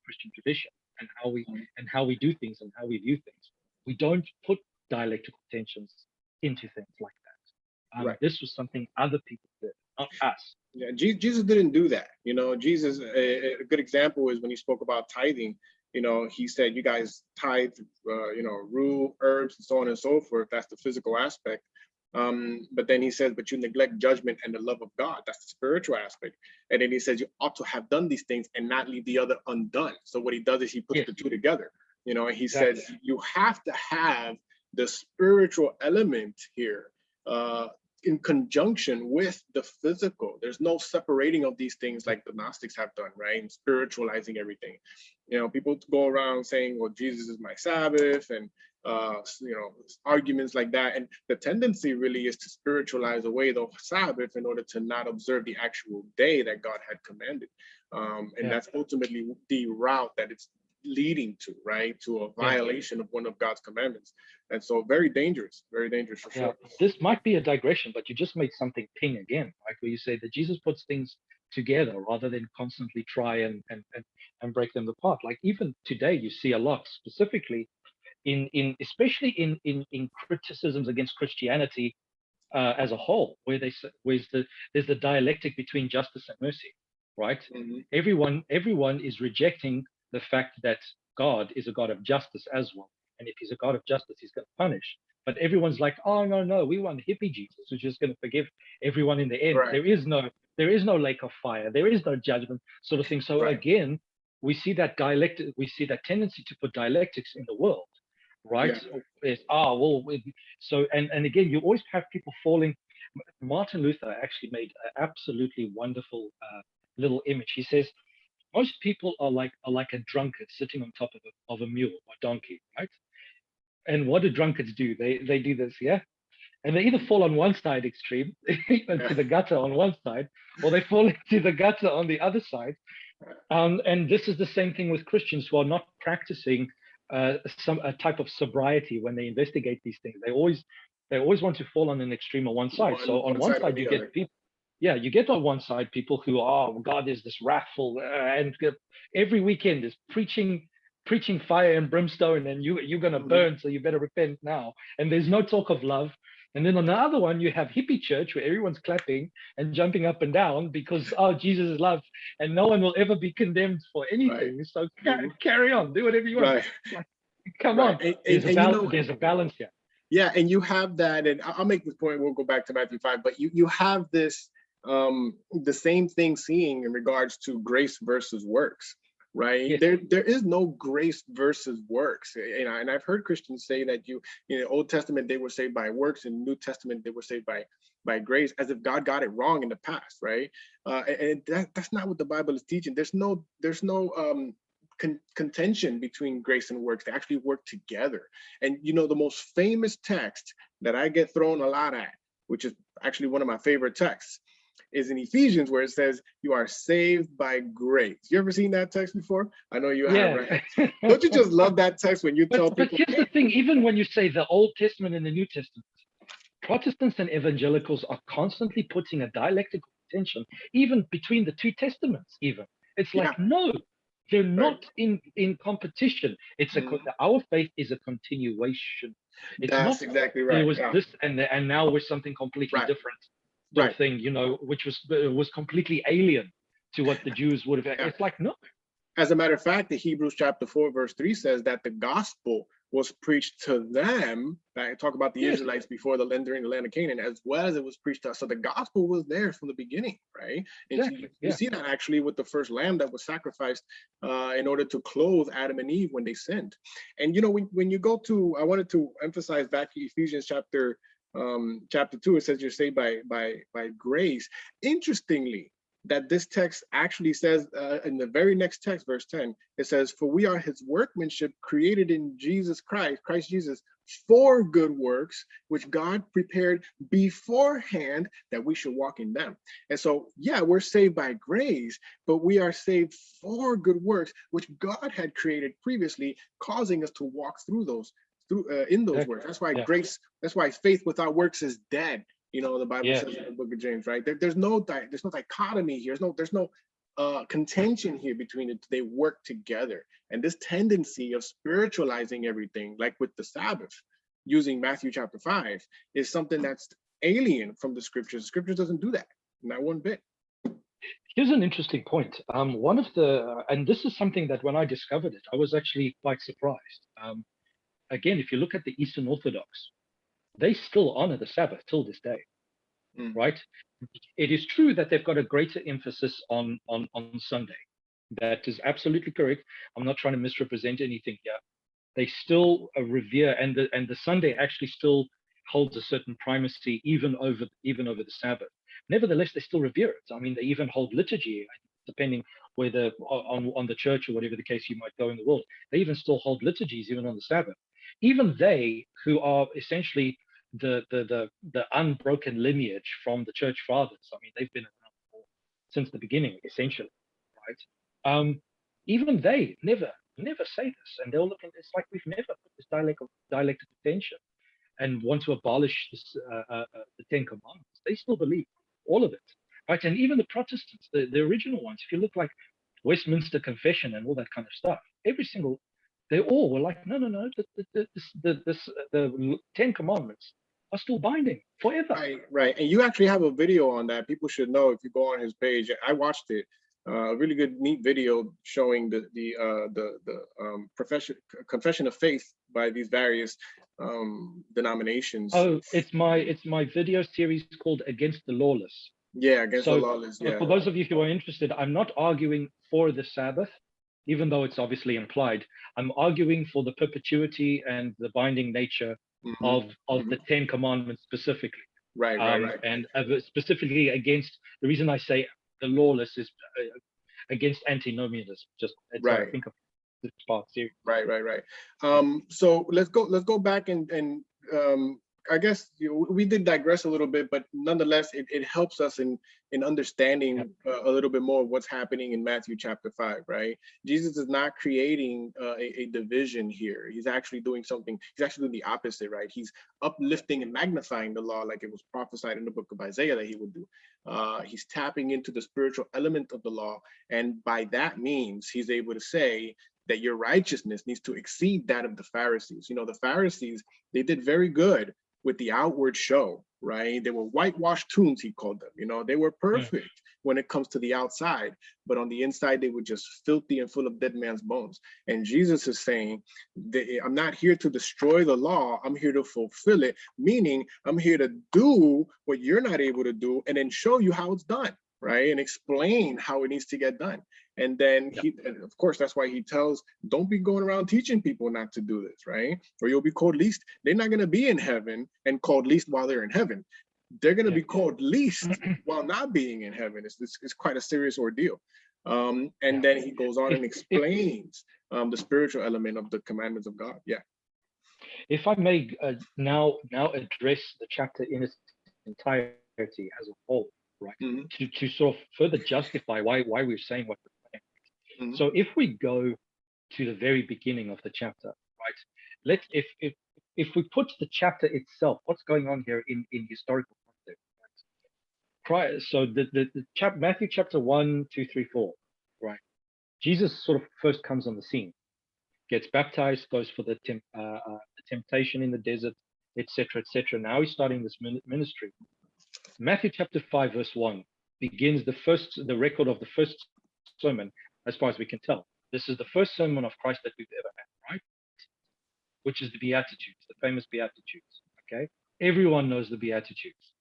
Christian tradition and how we do things and how we view things. We don't put dialectical tensions into things like that. This was something other people did, not us. Yeah, Jesus didn't do that. You know, Jesus, a good example is when he spoke about tithing. You know, he said, you guys tithe, you know, rue, herbs, and so on and so forth. That's the physical aspect. But then he says, but you neglect judgment and the love of God. That's the spiritual aspect. And then he says, you ought to have done these things and not leave the other undone. So what he does is he puts the two together. You know, and he says, you have to have the spiritual element here in conjunction with the physical. There's no separating of these things like the Gnostics have done, right? And spiritualizing everything. You know, people go around saying, well, Jesus is my Sabbath, and you know, arguments like that. And the tendency really is to spiritualize away the Sabbath in order to not observe the actual day that God had commanded. And that's ultimately the route that it's leading to, right? To a violation of one of God's commandments. And so very dangerous for sure. This might be a digression, but you just made something ping again, right? Where you say that Jesus puts things together rather than constantly try and break them apart. Like even today, you see a lot, specifically especially in criticisms against Christianity as a whole, where there's the dialectic between justice and mercy, right? Everyone is rejecting the fact that God is a God of justice as well, and if he's a God of justice, he's going to punish. But everyone's like, oh no, we want hippie Jesus who's just going to forgive everyone in the end. Right. There is no lake of fire, there is no judgment, sort of thing. So again, we see that tendency to put dialectics in the world, right? So and again, you always have people falling. Martin Luther actually made an absolutely wonderful little image. He says most people are like a drunkard sitting on top of a mule or donkey, right? And what do drunkards do? They do this, and they either fall on one side extreme, into the gutter on one side, or they fall into the gutter on the other side. And this is the same thing with Christians who are not practicing a type of sobriety when they investigate these things. They always want to fall on an extreme on one side. So on one side you get people, you get on one side people who are, God is this wrathful, and every weekend is preaching fire and brimstone, and you're going to burn, so you better repent now. And there's no talk of love. And then on the other one, you have hippie church where everyone's clapping and jumping up and down because, Jesus is love and no one will ever be condemned for anything. Right. So carry on, do whatever you want. Right. Like, come on. There's a balance here. Yeah, and you have that, and I'll make this point, we'll go back to Matthew 5, but you have this, the same thing seeing in regards to grace versus works. Right. Yes. There is no grace versus works. You know, and I've heard Christians say that in Old Testament they were saved by works, in New Testament they were saved by grace, as if God got it wrong in the past, right? And that's not what the Bible is teaching. There's no contention between grace and works. They actually work together. And you know, the most famous text that I get thrown a lot at, which is actually one of my favorite texts, is in Ephesians, where it says you are saved by grace. You ever seen that text before? I know you have, right? Don't you just love that text when you tell people? But here's the thing, even when you say the Old Testament and the New Testament, Protestants and evangelicals are constantly putting a dialectical tension, even between the two testaments, even. It's like, no, They're not in competition. It's our faith is a continuation. It's That's not exactly there right. was Yeah. this and now we're something completely Right. different sort Right. of thing, which was completely alien to what the Jews would have. Yeah. It's like, no. As a matter of fact, the Hebrews chapter 4, verse 3 says that the gospel was preached to them. I talk about the Israelites before the entering the land of Canaan, as well as it was preached to us. So the gospel was there from the beginning, right? And Exactly. you see that actually with the first lamb that was sacrificed in order to clothe Adam and Eve when they sinned. And when you go to, I wanted to emphasize back to Ephesians chapter 2, it says you're saved by grace. Interestingly, that this text actually says in the very next text, verse 10, it says, for we are his workmanship created in Christ Jesus, for good works, which God prepared beforehand that we should walk in them. And so, yeah, we're saved by grace, but we are saved for good works, which God had created previously, causing us to walk through those, in those works. That's why grace, that's why faith without works is dead. The Bible says in the book of James, right? There's no dichotomy here. There's no contention here between it. They work together. And this tendency of spiritualizing everything, like with the Sabbath, using Matthew chapter 5, is something that's alien from the scriptures. The scripture doesn't do that, not one bit. Here's an interesting point. One of the, and this is something that when I discovered it, I was actually quite surprised. Again, if you look at the Eastern Orthodox, they still honor the Sabbath till this day, right? It is true that they've got a greater emphasis on Sunday. That is absolutely correct. I'm not trying to misrepresent anything here. They still revere, and the Sunday actually still holds a certain primacy even over the Sabbath. Nevertheless, they still revere it. I mean, they even hold liturgy, depending whether on the church or whatever the case you might go in the world. They even still hold liturgies even on the Sabbath. Even they, who are essentially the unbroken lineage from the church fathers. I mean, they've been around since the beginning, essentially, right? Even they never say this, and they'll look at it's like we've never put this dialectic of tension and want to abolish this, the Ten Commandments. They still believe all of it, right? And even the Protestants, the original ones, if you look like Westminster Confession and all that kind of stuff, they all were like, no, the Ten Commandments are still binding forever. Right. And you actually have a video on that. People should know if you go on his page. I watched it. A really good, neat video showing the confession of faith by these various denominations. Oh, it's my video series called Against the Lawless. Yeah, against the lawless. Yeah. For those of you who are interested, I'm not arguing for the Sabbath, even though it's obviously implied. I'm arguing for the perpetuity and the binding nature of the Ten Commandments specifically. Right. And specifically against, the reason I say the lawless is against antinomianism. Just I think of this part series. Right. So let's go back and I guess we did digress a little bit, but nonetheless, it helps us in understanding a little bit more of what's happening in Matthew chapter 5, right? Jesus is not creating a division here. He's actually doing something. He's actually doing the opposite, right? He's uplifting and magnifying the law, like it was prophesied in the book of Isaiah that he would do. He's tapping into the spiritual element of the law, and by that means, he's able to say that your righteousness needs to exceed that of the Pharisees. The Pharisees, they did very good with the outward show, right? They were whitewashed tombs, he called them. They were perfect when it comes to the outside, but on the inside, they were just filthy and full of dead man's bones. And Jesus is saying, I'm not here to destroy the law, I'm here to fulfill it, meaning I'm here to do what you're not able to do and then show you how it's done, right? And explain how it needs to get done. And then and of course, that's why he tells, don't be going around teaching people not to do this, right? Or you'll be called least. They're not going to be in heaven and called least while they're in heaven. They're going to be called least while not being in heaven. It's quite a serious ordeal. And then he goes on and explains the spiritual element of the commandments of God. Yeah. If I may now address the chapter in its entirety as a whole, right? To sort of further justify why we're saying what we're saying. So if we go to the very beginning of the chapter, right? If we put the chapter itself, what's going on here in historical context, right? So the Matthew chapter 1, 2, 3, 4, right? Jesus sort of first comes on the scene, gets baptized, goes for the temptation in the desert, etc., etc. Now he's starting this ministry. Matthew chapter 5, verse 1 begins the record of the first sermon, as far as we can tell. This is the first sermon of Christ that we've ever had, right? Which is the Beatitudes, the famous Beatitudes. Okay, everyone knows the Beatitudes.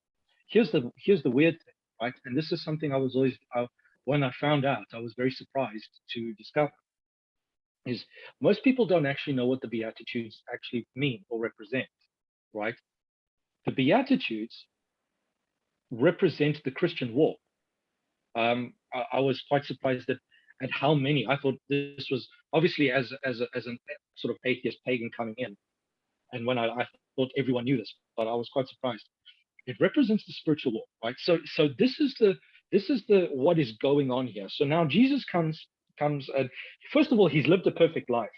Here's the weird thing, right? And this is something I was always when I found out, I was very surprised to discover. Is most people don't actually know what the Beatitudes actually mean or represent, right? The Beatitudes represent the Christian walk. I was quite surprised at how many. I thought this was obviously as an sort of atheist pagan coming in, and when I thought everyone knew this, but I was quite surprised. It represents the spiritual walk, right? So this is the what is going on here. So now Jesus comes and first of all, he's lived a perfect life.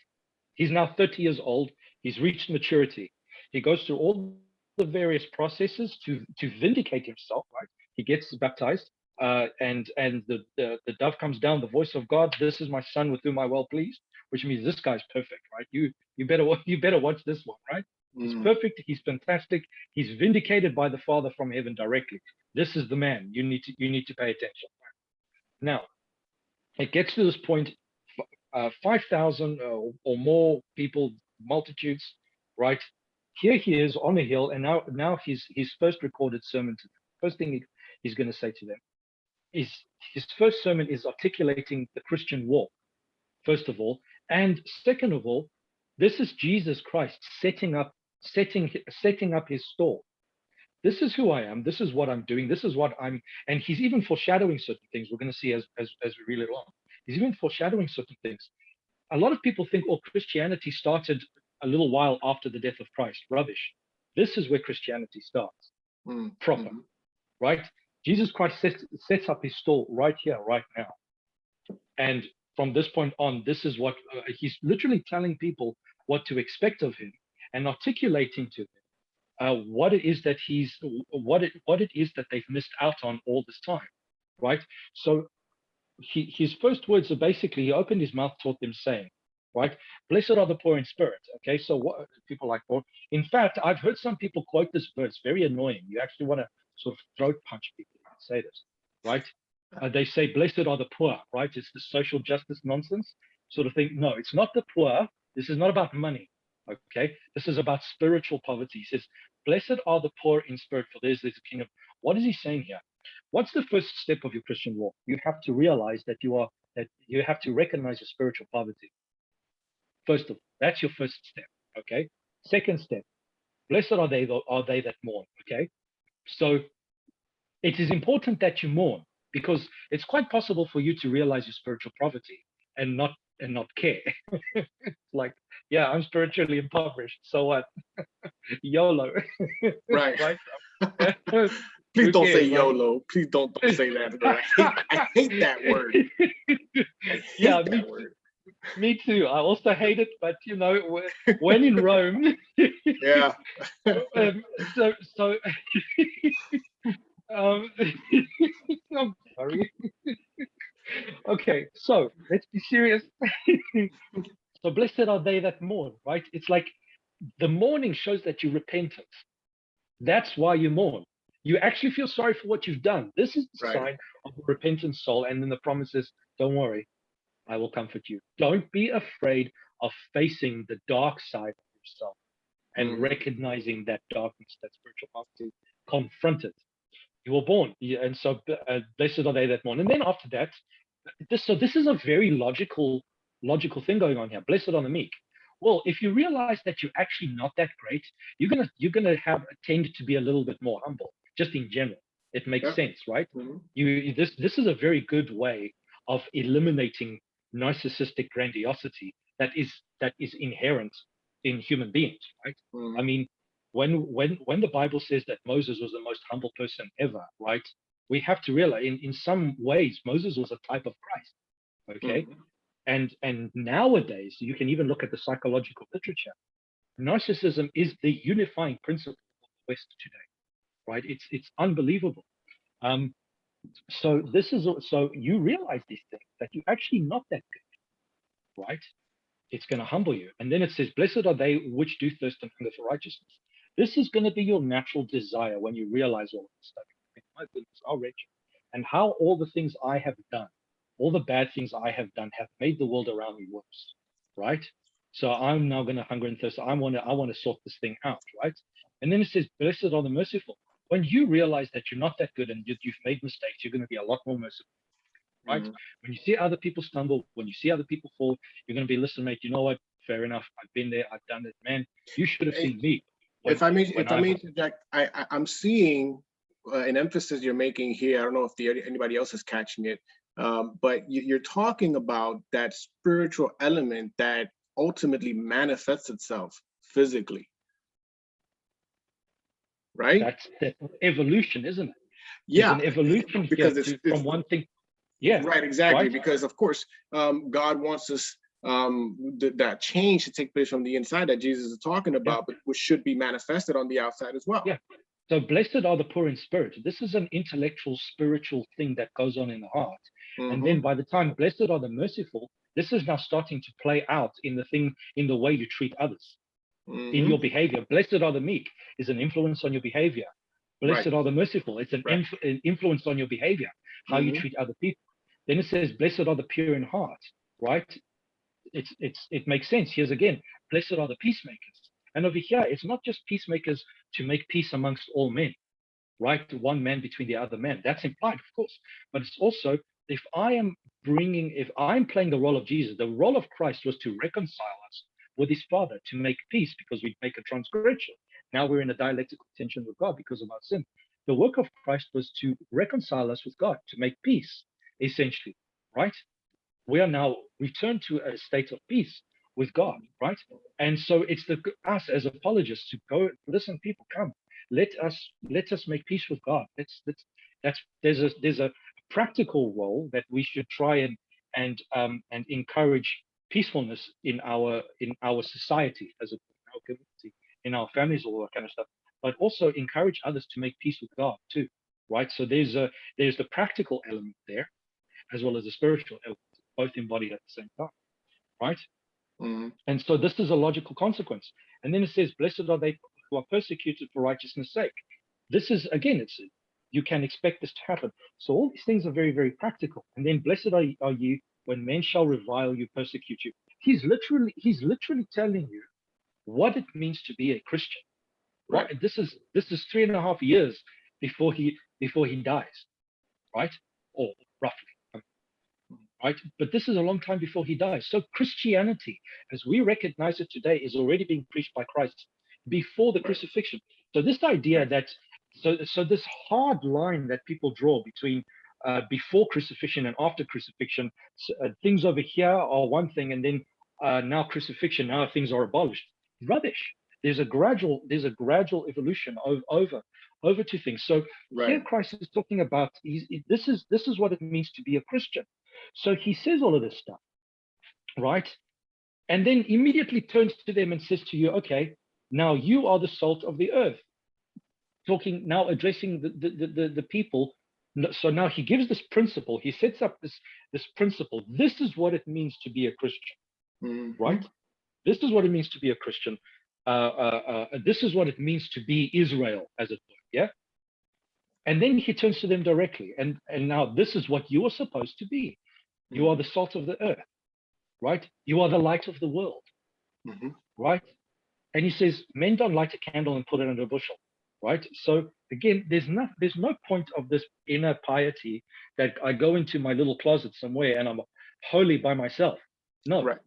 He's now 30 years old. He's reached maturity. He goes through all the various processes to vindicate himself, right? He gets baptized, and the dove comes down, the voice of God. This is my son with whom I well pleased, which means this guy's perfect, right? You better watch this one, right? He's perfect. He's fantastic. He's vindicated by the Father from heaven directly. This is the man. You need to pay attention. Now, it gets to this point, 5,000 or more people, multitudes, right? Here he is on a hill, and now his first recorded sermon. First thing he's going to say to them is his first sermon is articulating the Christian walk, first of all, and second of all, this is Jesus Christ setting up his stall. This is who I am. This is what I'm doing. This is what I'm, and he's even foreshadowing certain things. We're going to see as we read it along. He's even foreshadowing certain things. A lot of people think, oh, Christianity started a little while after the death of Christ. Rubbish. This is where Christianity starts, proper, right? Jesus Christ sets up his stall right here, right now. And from this point on, this is what he's literally telling people what to expect of him and articulating to them what it is that what it is that they've missed out on all this time, right? So his first words are basically, he opened his mouth, taught them, saying, right, blessed are the poor in spirit. Okay, so what people like poor. In fact, I've heard some people quote this verse, very annoying. You actually want to sort of throat punch people when you say this, right? They say, blessed are the poor, right? It's the social justice nonsense sort of thing. No, it's not the poor. This is not about money. Okay, this is about spiritual poverty. He says, blessed are the poor in spirit, for theirs is the kingdom. What is he saying here? What's the first step of your Christian walk? You have to realize that you have to recognize your spiritual poverty. First of all, that's your first step. Okay. Second step, blessed are they that mourn. Okay. So it is important that you mourn, because it's quite possible for you to realize your spiritual poverty and not care. Like, yeah, I'm spiritually impoverished. So what? YOLO. Right. Right. Please don't say right? YOLO. Please don't say that word. I hate that word. I hate that word. Me too. I also hate it, but you know, when in Rome. Yeah. So I'm sorry. Okay, so let's be serious. So blessed are they that mourn, right? It's like the mourning shows that you're repentant. That's why you mourn. You actually feel sorry for what you've done. This is the sign of a repentant soul. And then the promise is, don't worry, I will comfort you. Don't be afraid of facing the dark side of yourself and recognizing that darkness, that spiritual poverty. Confront it. You were born. And so blessed are they that mourn. And then after that, this is a very logical thing going on here. Blessed are the meek. Well, if you realize that you're actually not that great, you're gonna have a tend to be a little bit more humble, just in general. It makes sense, right? This is a very good way of eliminating narcissistic grandiosity that is inherent in human beings, right? I mean, when the Bible says that Moses was the most humble person ever, right? We have to realize in some ways Moses was a type of Christ. Okay. And nowadays, you can even look at the psychological literature. Narcissism is the unifying principle of the West today, right? It's unbelievable. So you realize these things, that you're actually not that good. right? It's going to humble you. And then it says, blessed are they which do thirst and hunger for righteousness. This is going to be your natural desire when you realize all of this stuff. My goodness, how wretched. And how all the things I have done, all the bad things I have done have made the world around me worse, right? So I'm now going to hunger and thirst. I want to sort this thing out, right? And then it says, blessed are the merciful. When you realize that you're not that good and you've made mistakes, you're going to be a lot more merciful, right? When you see other people stumble, when you see other people fall, you're going to be, listen, mate, you know what? Fair enough. I've been there. I've done it. Man, you should have seen me. If I may interject, I'm seeing an emphasis you're making here. I don't know if anybody else is catching it, but you're talking about that spiritual element that ultimately manifests itself physically, right? That's the evolution, isn't it? Yeah, there's an evolution because here from one thing. Yeah, right, exactly. Right? Because of course, God wants us that change to take place from the inside that Jesus is talking about, but which should be manifested on the outside as well. Yeah. So blessed are the poor in spirit. This is an intellectual, spiritual thing that goes on in the heart. And then by the time blessed are the merciful, this is now starting to play out in the way you treat others, in your behavior. Blessed are the meek is an influence on your behavior. Blessed are the merciful. It's an influence on your behavior, how you treat other people. Then it says, blessed are the pure in heart, right? It makes sense. Here's again, blessed are the peacemakers. And over here, it's not just peacemakers to make peace amongst all men, right? One man between the other man. That's implied, of course. But it's also, if I'm playing the role of Jesus, the role of Christ was to reconcile us with his Father, to make peace because we make a transgression. Now we're in a dialectical tension with God because of our sin. The work of Christ was to reconcile us with God, to make peace, essentially, right? We are now returned to a state of peace with God, right? And so it's us as apologists to go, listen, people, come, let us make peace with God. There's a practical role that we should try and encourage peacefulness in our society, as in our community, in our families, all that kind of stuff, but also encourage others to make peace with God too, right? So there's the practical element there, as well as the spiritual element, both embodied at the same time, right? And so this is a logical consequence. And then it says, blessed are they who are persecuted for righteousness' sake. This is, again, you can expect this to happen. So all these things are very, very practical. And then blessed are you when men shall revile you, persecute you. He's literally telling you what it means to be a Christian. Right? This is 3.5 years before he dies, right? Or roughly. Right? But this is a long time before he dies. So Christianity, as we recognize it today, is already being preached by Christ before the crucifixion. So this idea that, so this hard line that people draw between before crucifixion and after crucifixion, things over here are one thing, and then now crucifixion, now things are abolished. Rubbish. There's a gradual evolution over to things. So here Christ is talking about this is what it means to be a Christian. So he says all of this stuff, right? And then immediately turns to them and says to you, okay, now you are the salt of the earth. Talking now, addressing the people. So now he gives this principle. He sets up this principle. This is what it means to be a Christian, right? This is what it means to be a Christian. This is what it means to be Israel, as it were. Yeah. And then he turns to them directly. And now this is what you are supposed to be. You are the salt of the earth, right? You are the light of the world, right? And he says, men don't light a candle and put it under a bushel, right? So again, there's no point of this inner piety that I go into my little closet somewhere and I'm holy by myself. No. Right.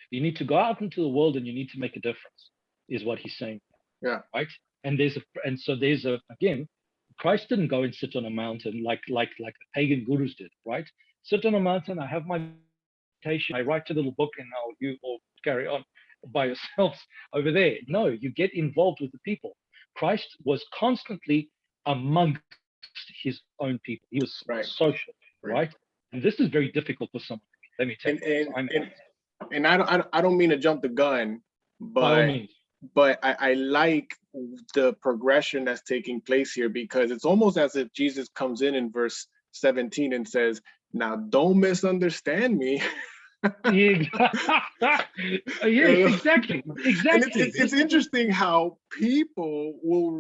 You need to go out into the world and you need to make a difference, is what he's saying. Yeah. Right. And again, Christ didn't go and sit on a mountain like the pagan gurus did, right? Sit on a mountain, I have my meditation, I write a little book, and now you all carry on by yourselves over there. No, you get involved with the people. Christ was constantly amongst his own people. He was social, right? And this is very difficult for someone. Let me tell you. And I don't mean to jump the gun, but I like the progression that's taking place here, because it's almost as if Jesus comes in verse 17 and says, now don't misunderstand me. Yes, exactly. And it's interesting how people will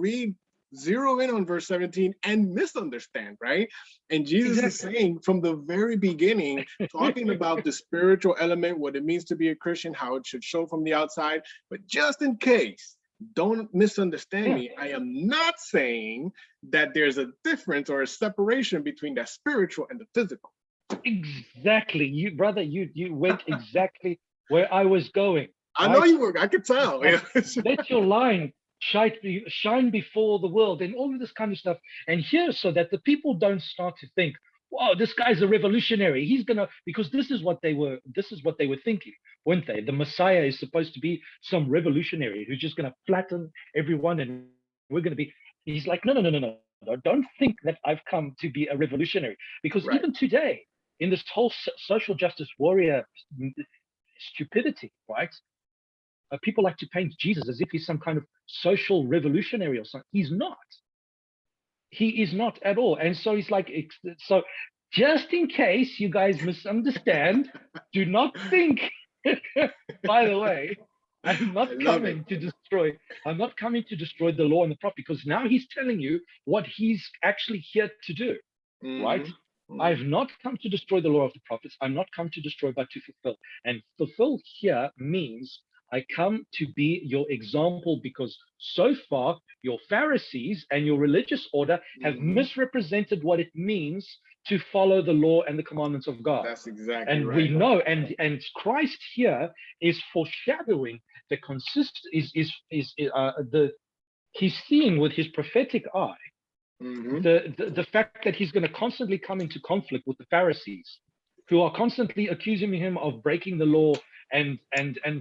zero in on verse 17 and misunderstand, right? And Jesus is saying from the very beginning, talking about the spiritual element, what it means to be a Christian, how it should show from the outside. But just in case, don't misunderstand me. I am not saying that there's a difference or a separation between the spiritual and the physical. Exactly. You, brother, you went exactly where I was going. I know you were, I could tell. Let your line shine before the world and all of this kind of stuff. And here, so that the people don't start to think, wow, this guy's a revolutionary. He's gonna, because this is what they were thinking, weren't they? The Messiah is supposed to be some revolutionary who's just gonna flatten everyone and we're gonna be. He's like, no. Don't think that I've come to be a revolutionary, because even today, in this whole social justice warrior stupidity, right? People like to paint Jesus as if he's some kind of social revolutionary or something. He's not. He is not at all. And so he's like, so just in case you guys misunderstand, do not think, by the way, I'm not coming to destroy the law and the prophet, because now he's telling you what he's actually here to do, right? I've not come to destroy the law of the prophets. I'm not come to destroy, but to fulfill. And fulfill here means I come to be your example, because so far your Pharisees and your religious order have misrepresented what it means to follow the law and the commandments of God. That's exactly and right. We know, and Christ here is foreshadowing the he's seeing with his prophetic eye the fact that he's going to constantly come into conflict with the Pharisees, who are constantly accusing him of breaking the law and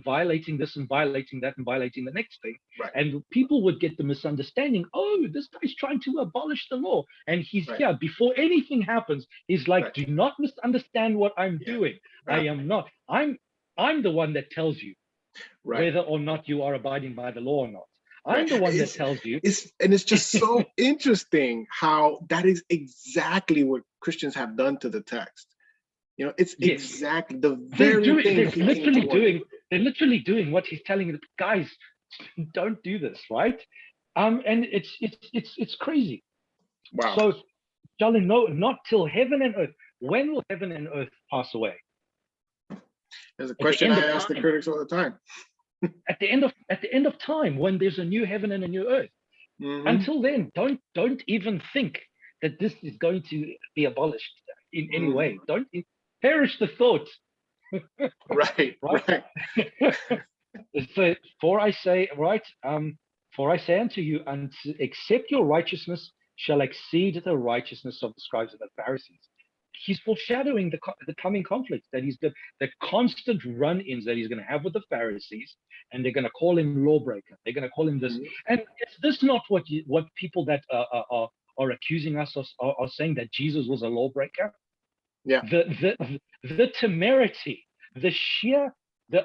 violating this and violating that and violating the next thing. And people would get the misunderstanding, oh, this guy's trying to abolish the law. And he's here before anything happens. He's like, do not misunderstand what I'm doing. I am not. I'm the one that tells you whether or not you are abiding by the law or not. I'm the one that tells you. And it's just so interesting how that is exactly what Christians have done to the text. You know, it's exactly the very thing. They're literally doing what he's telling you. Guys, don't do this, right? And it's crazy. Wow. So, Charlie, no, not till heaven and earth. When will heaven and earth pass away? There's a question I ask the critics all the time. At the end of time, when there's a new heaven and a new earth. Until then, don't even think that this is going to be abolished in any way. Don't perish the thought. Right. For I say unto you, except your righteousness shall exceed the righteousness of the scribes and the Pharisees. He's foreshadowing the coming conflict, that he's the constant run-ins that he's going to have with the Pharisees, and they're going to call him lawbreaker. They're going to call him this. And is this not what people that are accusing us are saying, that Jesus was a lawbreaker? Yeah. The temerity, the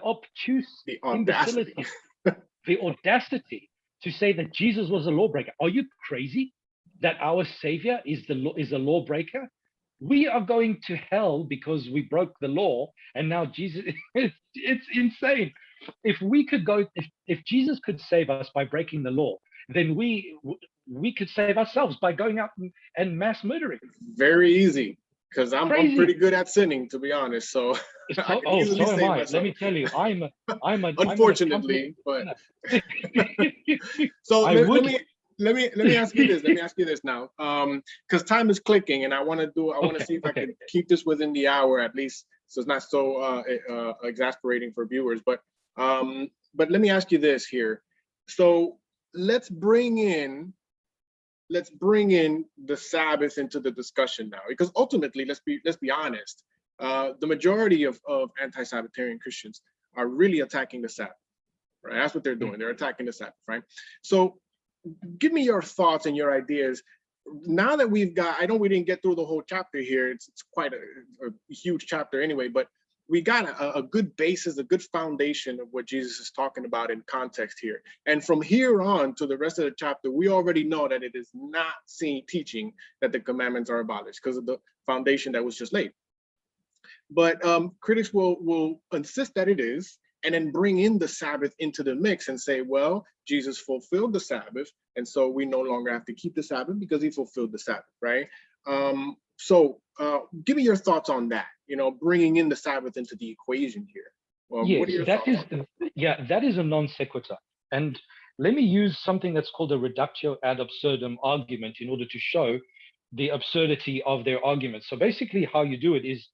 obtuse imbecility, the audacity to say that Jesus was a lawbreaker. Are you crazy? That our Savior is a lawbreaker? We are going to hell because we broke the law, and now Jesus. It's insane. If we could go, if Jesus could save us by breaking the law, then we could save ourselves by going out and mass murdering. Very easy, because I'm pretty good at sinning, to be honest. So so am I. Myself. Let me tell you, I'm unfortunately, but so let me ask you this. Let me ask you this now, because time is clicking, and I want to see if I can keep this within the hour at least, so it's not so exasperating for viewers. But let me ask you this here. So let's bring in the Sabbath into the discussion now, because ultimately, let's be honest, the majority of anti-Sabbatarian Christians are really attacking the Sabbath, right? That's what they're doing. They're attacking the Sabbath, right? So give me your thoughts and your ideas. Now that I know we didn't get through the whole chapter here. It's quite a huge chapter anyway, but we got a good basis, a good foundation of what Jesus is talking about in context here. And from here on to the rest of the chapter, we already know that it is not teaching that the commandments are abolished because of the foundation that was just laid. but critics will insist that it is, and then bring in the Sabbath into the mix and say, well, Jesus fulfilled the Sabbath, and so we no longer have to keep the Sabbath because he fulfilled the Sabbath, right? So give me your thoughts on that, bringing in the Sabbath into the equation here. Yes, that is a non sequitur. And let me use something that's called a reductio ad absurdum argument in order to show the absurdity of their argument. So basically how you do it is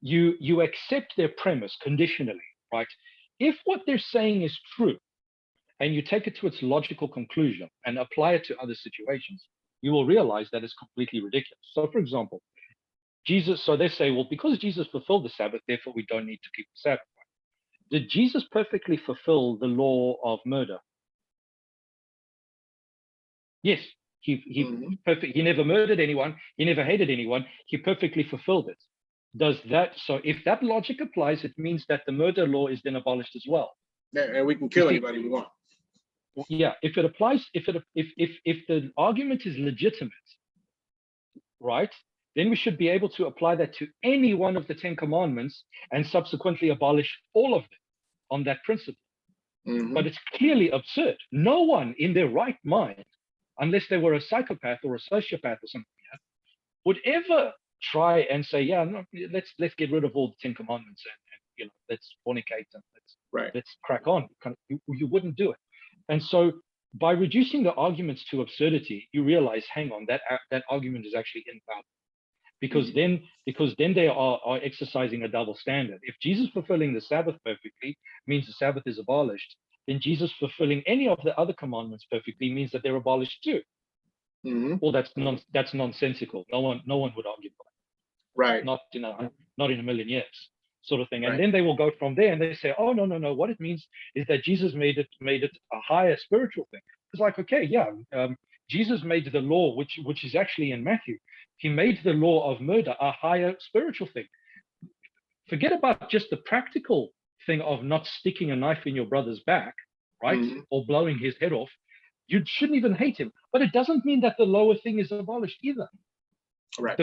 you accept their premise conditionally, right? If what they're saying is true, and you take it to its logical conclusion and apply it to other situations, you will realize that it's completely ridiculous. So for example, so they say, well, because Jesus fulfilled the Sabbath, therefore we don't need to keep the Sabbath. Did Jesus perfectly fulfill the law of murder? Yes, he never murdered anyone, he never hated anyone, he perfectly fulfilled it. So if that logic applies, it means that the murder law is then abolished as well. Yeah, and we can kill anybody we want. Yeah, if it applies, if the argument is legitimate, right, then we should be able to apply that to any one of the 10 commandments and subsequently abolish all of them on that principle. But it's clearly absurd. No one in their right mind, unless they were a psychopath or a sociopath or something, would ever try and say, yeah, no, let's get rid of all the 10 commandments and let's fornicate and let's crack on. You wouldn't do it. And so by reducing the arguments to absurdity, you realize, hang on, that argument is actually invalid. Because then they are exercising a double standard. If Jesus fulfilling the Sabbath perfectly means the Sabbath is abolished, then Jesus fulfilling any of the other commandments perfectly means that they're abolished too. Well, that's nonsensical. No one would argue that. Right. Not in a million years, sort of thing. And then they will go from there and they say, oh no. What it means is that Jesus made it a higher spiritual thing. It's like, okay, yeah, Jesus made the law, which is actually in Matthew. He made the law of murder a higher spiritual thing. Forget about just the practical thing of not sticking a knife in your brother's back, right? Or blowing his head off. You shouldn't even hate him. But it doesn't mean that the lower thing is abolished either. Right.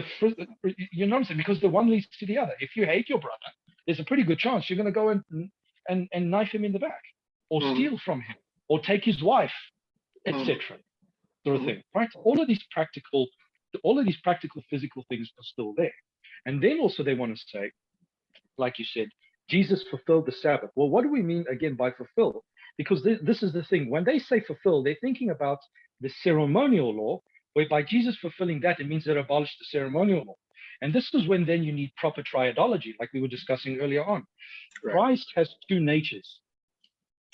You know what I'm saying? Because the one leads to the other. If you hate your brother, there's a pretty good chance you're going to go and knife him in the back, or steal from him, or take his wife, etc. Sort of thing, right? All of these practical physical things are still there. And then also they want to say, like you said, Jesus fulfilled the Sabbath. Well, what do we mean again by fulfill? Because this is the thing. When they say fulfill, they're thinking about the ceremonial law, whereby Jesus fulfilling that, it means they abolished the ceremonial law. And this is when then you need proper triadology, like we were discussing earlier on. Christ has two natures,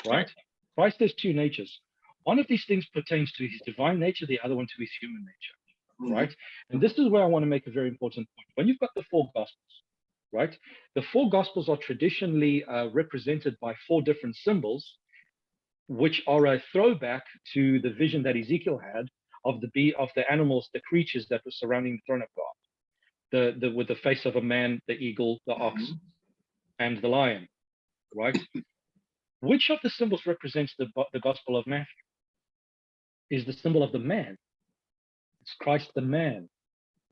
right? Christ has two natures. One of these things pertains to his divine nature, the other one to his human nature, right? And this is where I want to make a very important point. When you've got the four Gospels, right? The four Gospels are traditionally represented by four different symbols, which are a throwback to the vision that Ezekiel had of the animals, the creatures that were surrounding the throne of God, with the face of a man, the eagle, the ox, and the lion, right? Which of the symbols represents the Gospel of Matthew? Is the symbol of the man. It's Christ the man,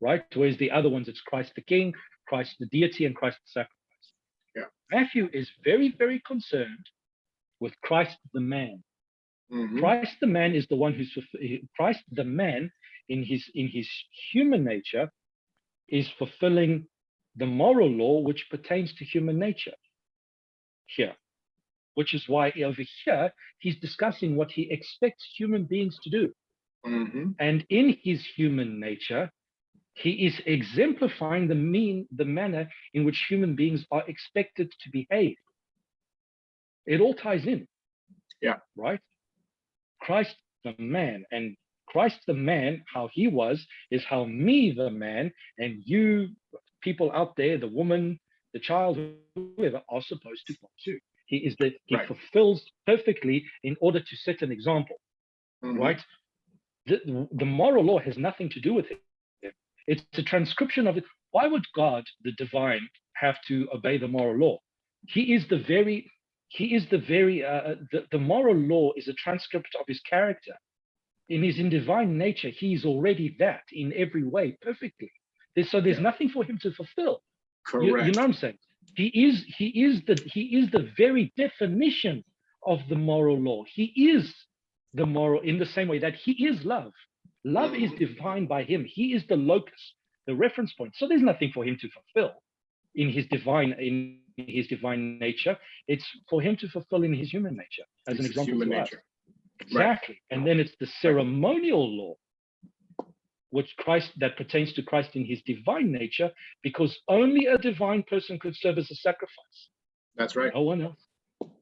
right? Whereas the other ones, it's Christ the King, Christ the deity, and Christ the sacrifice. Yeah. Matthew is very, very concerned with Christ the man. Christ the man is the one who's Christ the man in his human nature is fulfilling the moral law which pertains to human nature here, which is why over here he's discussing what he expects human beings to do. And in his human nature, he is exemplifying the manner in which human beings are expected to behave. It all ties in. Yeah. Right? Christ the man, and Christ the man, how he was, is how me the man and you people out there, the woman, the child, whoever, are supposed to follow suit. He fulfills perfectly in order to set an example. Right? The moral law has nothing to do with it. It's a transcription of it. Why would God, the divine, have to obey the moral law? The moral law is a transcript of his character. In his divine nature, he's already that in every way perfectly. There's nothing for him to fulfill. Correct. You know what I'm saying? He is the very definition of the moral law. He is the moral in the same way that he is love. Love is defined by him. He is the locus, the reference point. So there's nothing for him to fulfill in his divine nature. It's for him to fulfill in his human nature, as an example human to us. nature. Exactly. Right. And then it's the ceremonial law, that pertains to Christ in his divine nature, because only a divine person could serve as a sacrifice. That's right. No one else.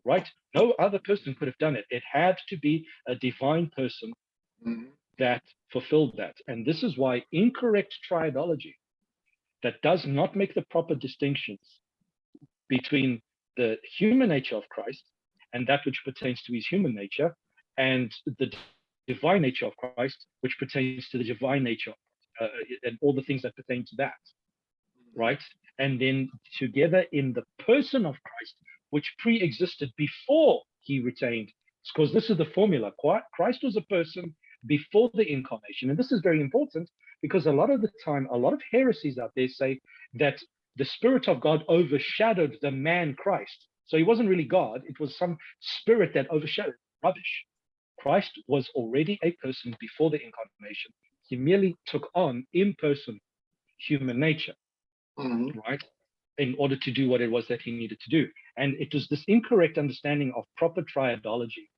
Right? No other person could have done it. It had to be a divine person that fulfilled that. And this is why incorrect triadology that does not make the proper distinctions between the human nature of Christ and that which pertains to his human nature, and the divine nature of Christ, which pertains to the divine nature, and all the things that pertain to that, right? And then together in the person of Christ, which pre-existed before he retained, because this is the formula. Christ was a person before the incarnation. And this is very important, because a lot of the time, a lot of heresies out there say that the Spirit of God overshadowed the man Christ. So he wasn't really God. It was some spirit that overshadowed. Rubbish. Christ was already a person before the incarnation. He merely took on in person human nature, right? In order to do what it was that he needed to do. And it was this incorrect understanding of proper triadology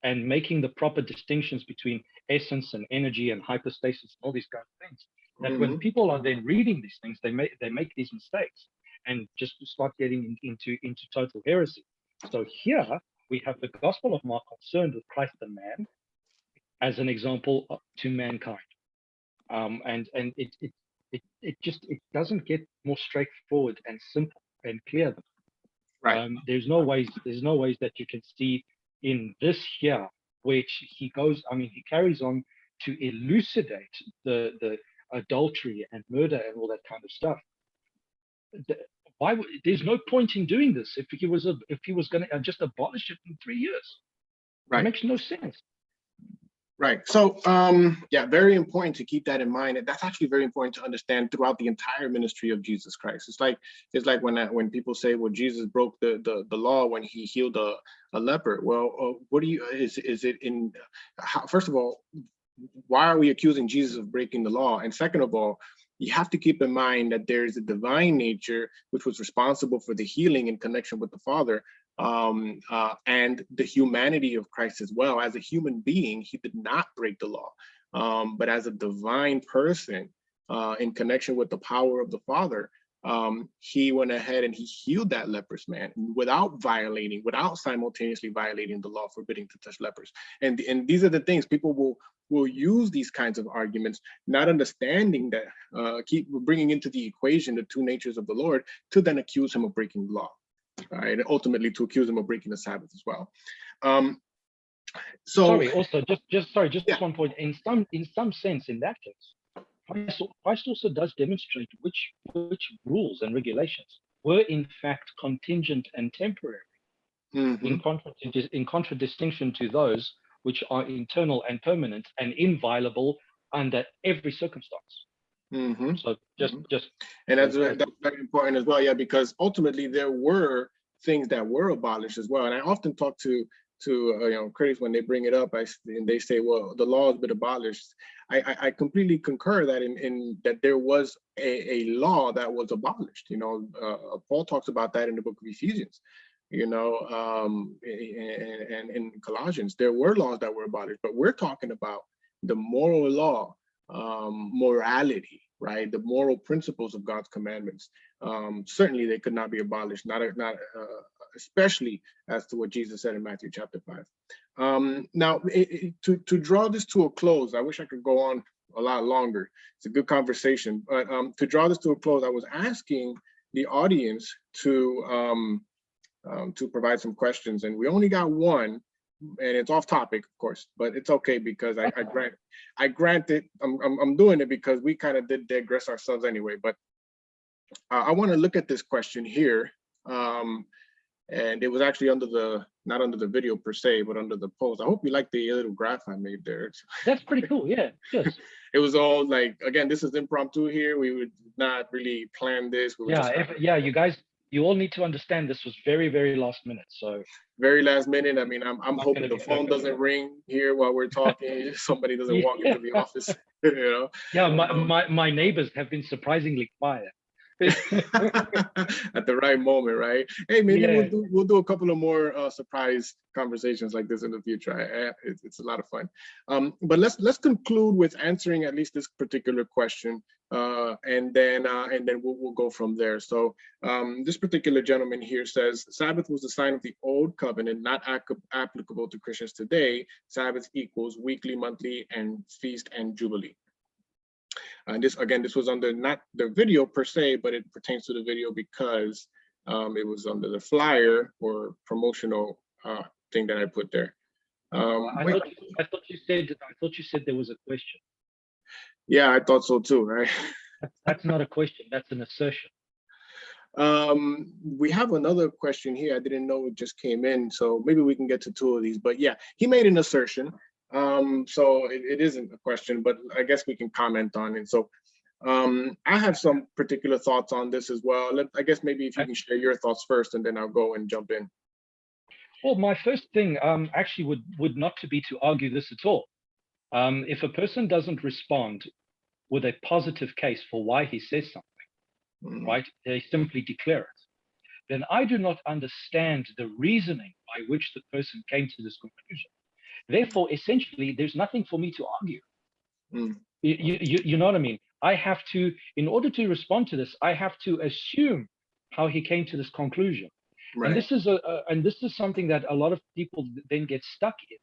and making the proper distinctions between essence and energy and hypostasis and all these kind of things, that when people are then reading these things, they make these mistakes and just start getting into total heresy. So here we have the Gospel of Mark concerned with Christ the man as an example to mankind, and it doesn't get more straightforward and simple and clear than right. There's no ways that you can see in this here, which he carries on to elucidate the adultery and murder and all that kind of stuff. There's no point in doing this if he was going to just abolish it in 3 years. Right. It makes no sense. Right. So, yeah, very important to keep that in mind. And that's actually very important to understand throughout the entire ministry of Jesus Christ. It's like when people say, well, Jesus broke the law when he healed a leper. Well, is it in, first of all, why are we accusing Jesus of breaking the law? And second of all, you have to keep in mind that there is a divine nature which was responsible for the healing in connection with the Father, and the humanity of Christ as well. As a human being, he did not break the law, but as a divine person, in connection with the power of the Father, he went ahead and he healed that leprous man without simultaneously violating the law forbidding to touch lepers. And these are the things people will use these kinds of arguments, not understanding that, keep bringing into the equation the two natures of the Lord, to then accuse him of breaking the law, right? And ultimately to accuse him of breaking the Sabbath as well. Sorry, also just 1 point. In some sense, in that case, Christ also does demonstrate which rules and regulations were in fact contingent and temporary, in contradistinction to those which are internal and permanent and inviolable under every circumstance. So just and that's very important as well, yeah, because ultimately there were things that were abolished as well. And I often talk to critics when they bring it up, and they say, well, the law has been abolished. I completely concur that in that there was a law that was abolished. Paul talks about that in the book of Ephesians, and in Colossians, there were laws that were abolished, but we're talking about the moral law, morality, right? The moral principles of God's commandments. Certainly they could not be abolished, not especially as to what Jesus said in Matthew chapter 5. Now, to draw this to a close, I wish I could go on a lot longer. It's a good conversation, but to draw this to a close, I was asking the audience to provide some questions, and we only got one, and it's off topic, of course, but it's okay because I grant it. I'm doing it because we kind of did digress ourselves anyway. But I want to look at this question here. And it was actually not under the video per se, but under the post. I hope you like the little graph I made there. That's pretty cool, yeah. Yes. It was all like, again, this is impromptu here. We would not really plan this. You guys you all need to understand this was very, very last minute. So very last minute. I mean, I'm not hoping gonna the be phone perfect. doesn't ring here while we're talking. Somebody doesn't walk Yeah, into the office, you know. yeah. Um, My neighbors have been surprisingly quiet. at the right moment, right? Hey, maybe Yeah. we'll do a couple of more surprise conversations like this in the future. It's a lot of fun. But let's conclude with answering at least this particular question, and then we'll go from there. So this particular gentleman here says Sabbath was the sign of the old covenant, not applicable to Christians today. Sabbath equals weekly, monthly, and feast and jubilee. And this, again, this was under not the video per se, but it pertains to the video because it was under the flyer or promotional thing that I put there. I thought you said there was a question. Yeah, I thought so too, right? That's not a question, that's an assertion. We have another question here. I didn't know it just came in, so maybe we can get to two of these. But yeah, he made an assertion. So it isn't a question, but I guess we can comment on it. So I have some particular thoughts on this as well. I guess maybe if you can share your thoughts first, and then I'll go and jump in. Well, my first thing actually would not to be to argue this at all. If a person doesn't respond with a positive case for why he says something, right? They simply declare it. Then I do not understand the reasoning by which the person came to this conclusion. Therefore, essentially, there's nothing for me to argue. You know what I mean? I have to, in order to respond to this, I have to assume how he came to this conclusion. Right. And this is something that a lot of people then get stuck in.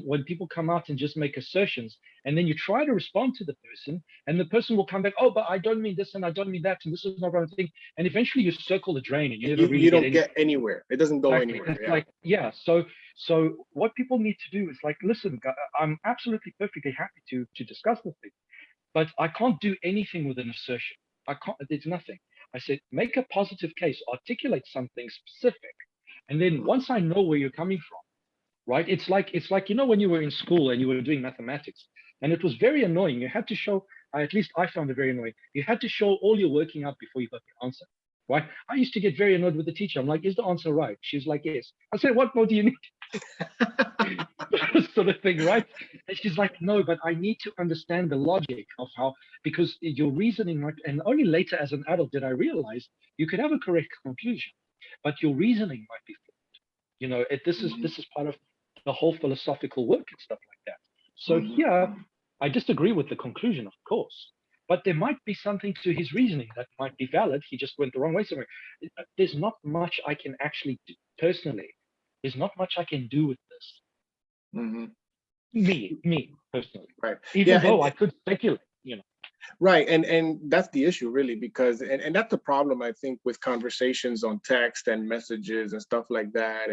When people come out and just make assertions, and then you try to respond to the person, and the person will come back, oh, but I don't mean this, and I don't mean that, and this is not what I'm thinking. And eventually you circle the drain, and you never really don't get anywhere. It doesn't go anywhere. It's like, yeah. So what people need to do is like, listen, I'm absolutely perfectly happy to discuss this thing, but I can't do anything with an assertion. I can't. There's nothing. I said, make a positive case, articulate something specific, and then once I know where you're coming from. Right? It's like, you know, when you were in school and you were doing mathematics, and it was very annoying. You had to show, at least I found it very annoying. You had to show all your working out before you got the answer. Right? I used to get very annoyed with the teacher. I'm like, is the answer right? She's like, yes. I said, what more do you need? Sort of thing, right? And she's like, no, but I need to understand the logic of how, because your reasoning, and only later as an adult did I realize you could have a correct conclusion, but your reasoning might be flawed. You know, this is part of the whole philosophical work and stuff like that. So here, I disagree with the conclusion, of course, but there might be something to his reasoning that might be valid. He just went the wrong way somewhere. There's not much I can actually do personally. There's not much I can do with this. Me personally. Right. Even though I could speculate, you know. Right, and that's the issue really, because and that's the problem I think with conversations on text and messages and stuff like that,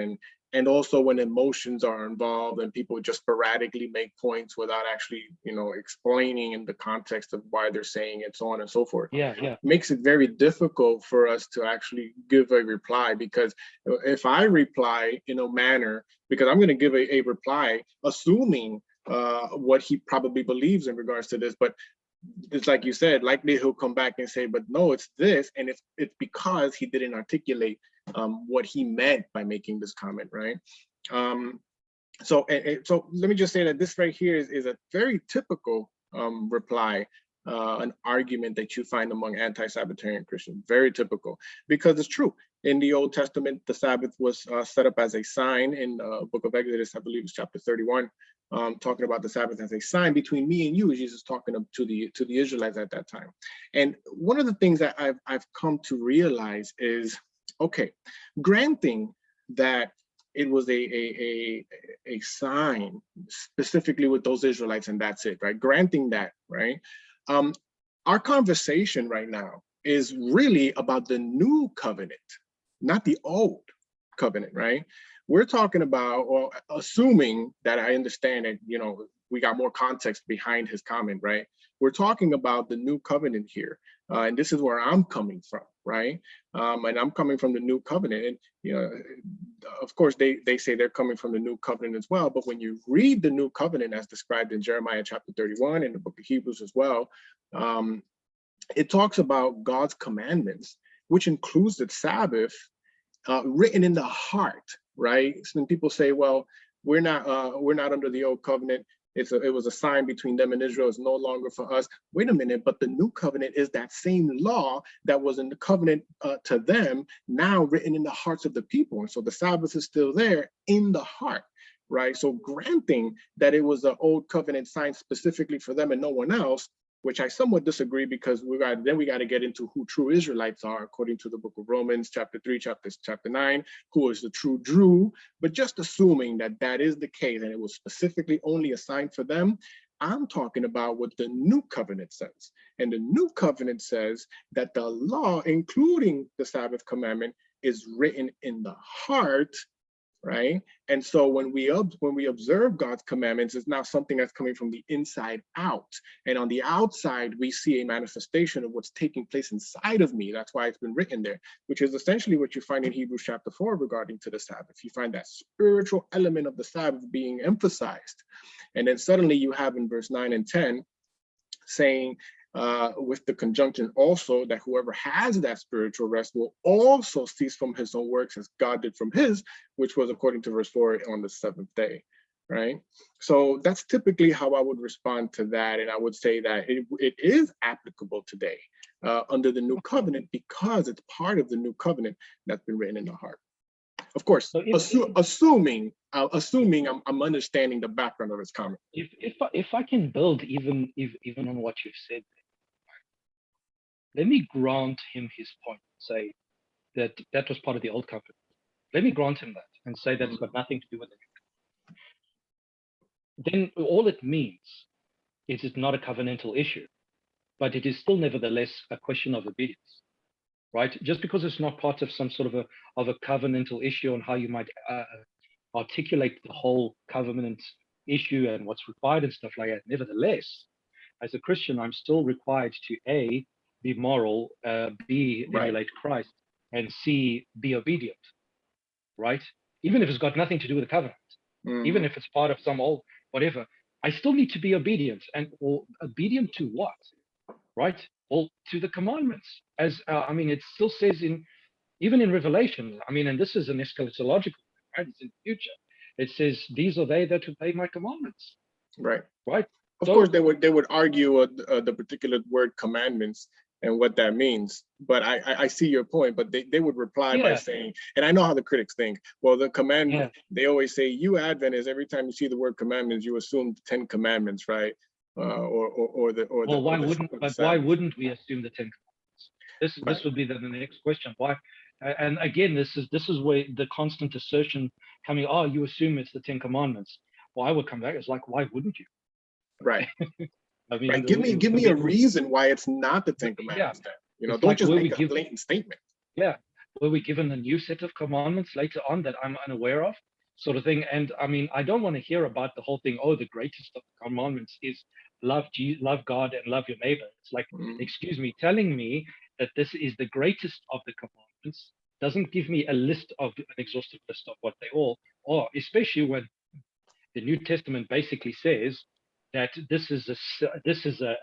and also when emotions are involved and people just sporadically make points without actually, you know, explaining in the context of why they're saying it, so on and so forth. Yeah. It makes it very difficult for us to actually give a reply, because if I reply in a manner, because I'm going to give a reply assuming what he probably believes in regards to this, but it's like you said, likely he'll come back and say, but no, it's this, and it's because he didn't articulate what he meant by making this comment, right? So let me just say that this right here is a very typical reply, an argument that you find among anti-Sabbatarian Christians, very typical, because it's true. In the Old Testament, the Sabbath was set up as a sign in book of Exodus, I believe it's chapter 31, talking about the Sabbath as a sign between me and you, Jesus talking to the Israelites at that time. And one of the things that I've come to realize is, okay, granting that it was a sign specifically with those Israelites and that's it, right? Granting that, right? Our conversation right now is really about the new covenant, not the old covenant, right? We're talking about, or assuming that I understand that, you know, we got more context behind his comment, right? We're talking about the new covenant here. And this is where I'm coming from, right? And I'm coming from the new covenant. And, you know, of course, they say they're coming from the new covenant as well. But when you read the new covenant as described in Jeremiah chapter 31, in the book of Hebrews as well, it talks about God's commandments which includes the Sabbath, written in the heart, right? So when people say, well, we're not under the old covenant, it was a sign between them and Israel, it's no longer for us. Wait a minute, but the new covenant is that same law that was in the covenant to them, now written in the hearts of the people. And so the Sabbath is still there in the heart, right? So granting that it was an old covenant sign specifically for them and no one else, which I somewhat disagree, because we got to get into who true Israelites are according to the book of Romans, chapter 3, chapter 9, who is the true Jew. But just assuming that that is the case and it was specifically only a sign for them, I'm talking about what the new covenant says. And the new covenant says that the law, including the Sabbath commandment, is written in the heart, right? And so when we observe God's commandments, it's now something that's coming from the inside out. And on the outside, we see a manifestation of what's taking place inside of me. That's why it's been written there, which is essentially what you find in Hebrews chapter 4 regarding to the Sabbath. You find that spiritual element of the Sabbath being emphasized. And then suddenly you have in verse 9 and 10 saying, with the conjunction also, that whoever has that spiritual rest will also cease from his own works as God did from his, which was according to verse 4 on the seventh day, right? So that's typically how I would respond to that. And I would say that it is applicable today under the new covenant, because it's part of the new covenant that's been written in the heart. Of course, so assuming I'm understanding the background of his comment. If I can build even on what you've said, let me grant him his point, say that was part of the old covenant. Let me grant him that and say that it's got nothing to do with it. Then all it means is it's not a covenantal issue, but it is still nevertheless a question of obedience, right? Just because it's not part of some sort of a covenantal issue on how you might articulate the whole covenant issue and what's required and stuff like that. Nevertheless, as a Christian, I'm still required to A, be moral, B, emulate Christ, and C, be obedient, right? Even if it's got nothing to do with the covenant, even if it's part of some old whatever, I still need to be obedient. And or obedient to what, right? Well, to the commandments. As I mean, it still says even in Revelation, I mean, and this is an eschatological, right? It's in the future. It says, "These are they that obey my commandments." Right. Right. Of course, they would argue the particular word commandments and what that means. But I see your point. But they would reply by saying, and I know how the critics think. Well, the commandment, they always say, you Adventists, every time you see the word commandments, you assume the 10 commandments, right? Why wouldn't we assume the 10 commandments? This would be the next question. Why? And again, this is where the constant assertion coming, oh, you assume it's the 10 commandments. Well, I would come back, it's like, why wouldn't you? Right. I mean, right. Give me a reason why it's not the 10 commandments. Then. You know, it's don't like, just make a blatant statement. Yeah. Were we given a new set of commandments later on that I'm unaware of, sort of thing? And I mean, I don't want to hear about the whole thing. Oh, the greatest of the commandments is love God and love your neighbor. It's like, excuse me, telling me that this is the greatest of the commandments doesn't give me an exhaustive list of what they all are, especially when the New Testament basically says that this is a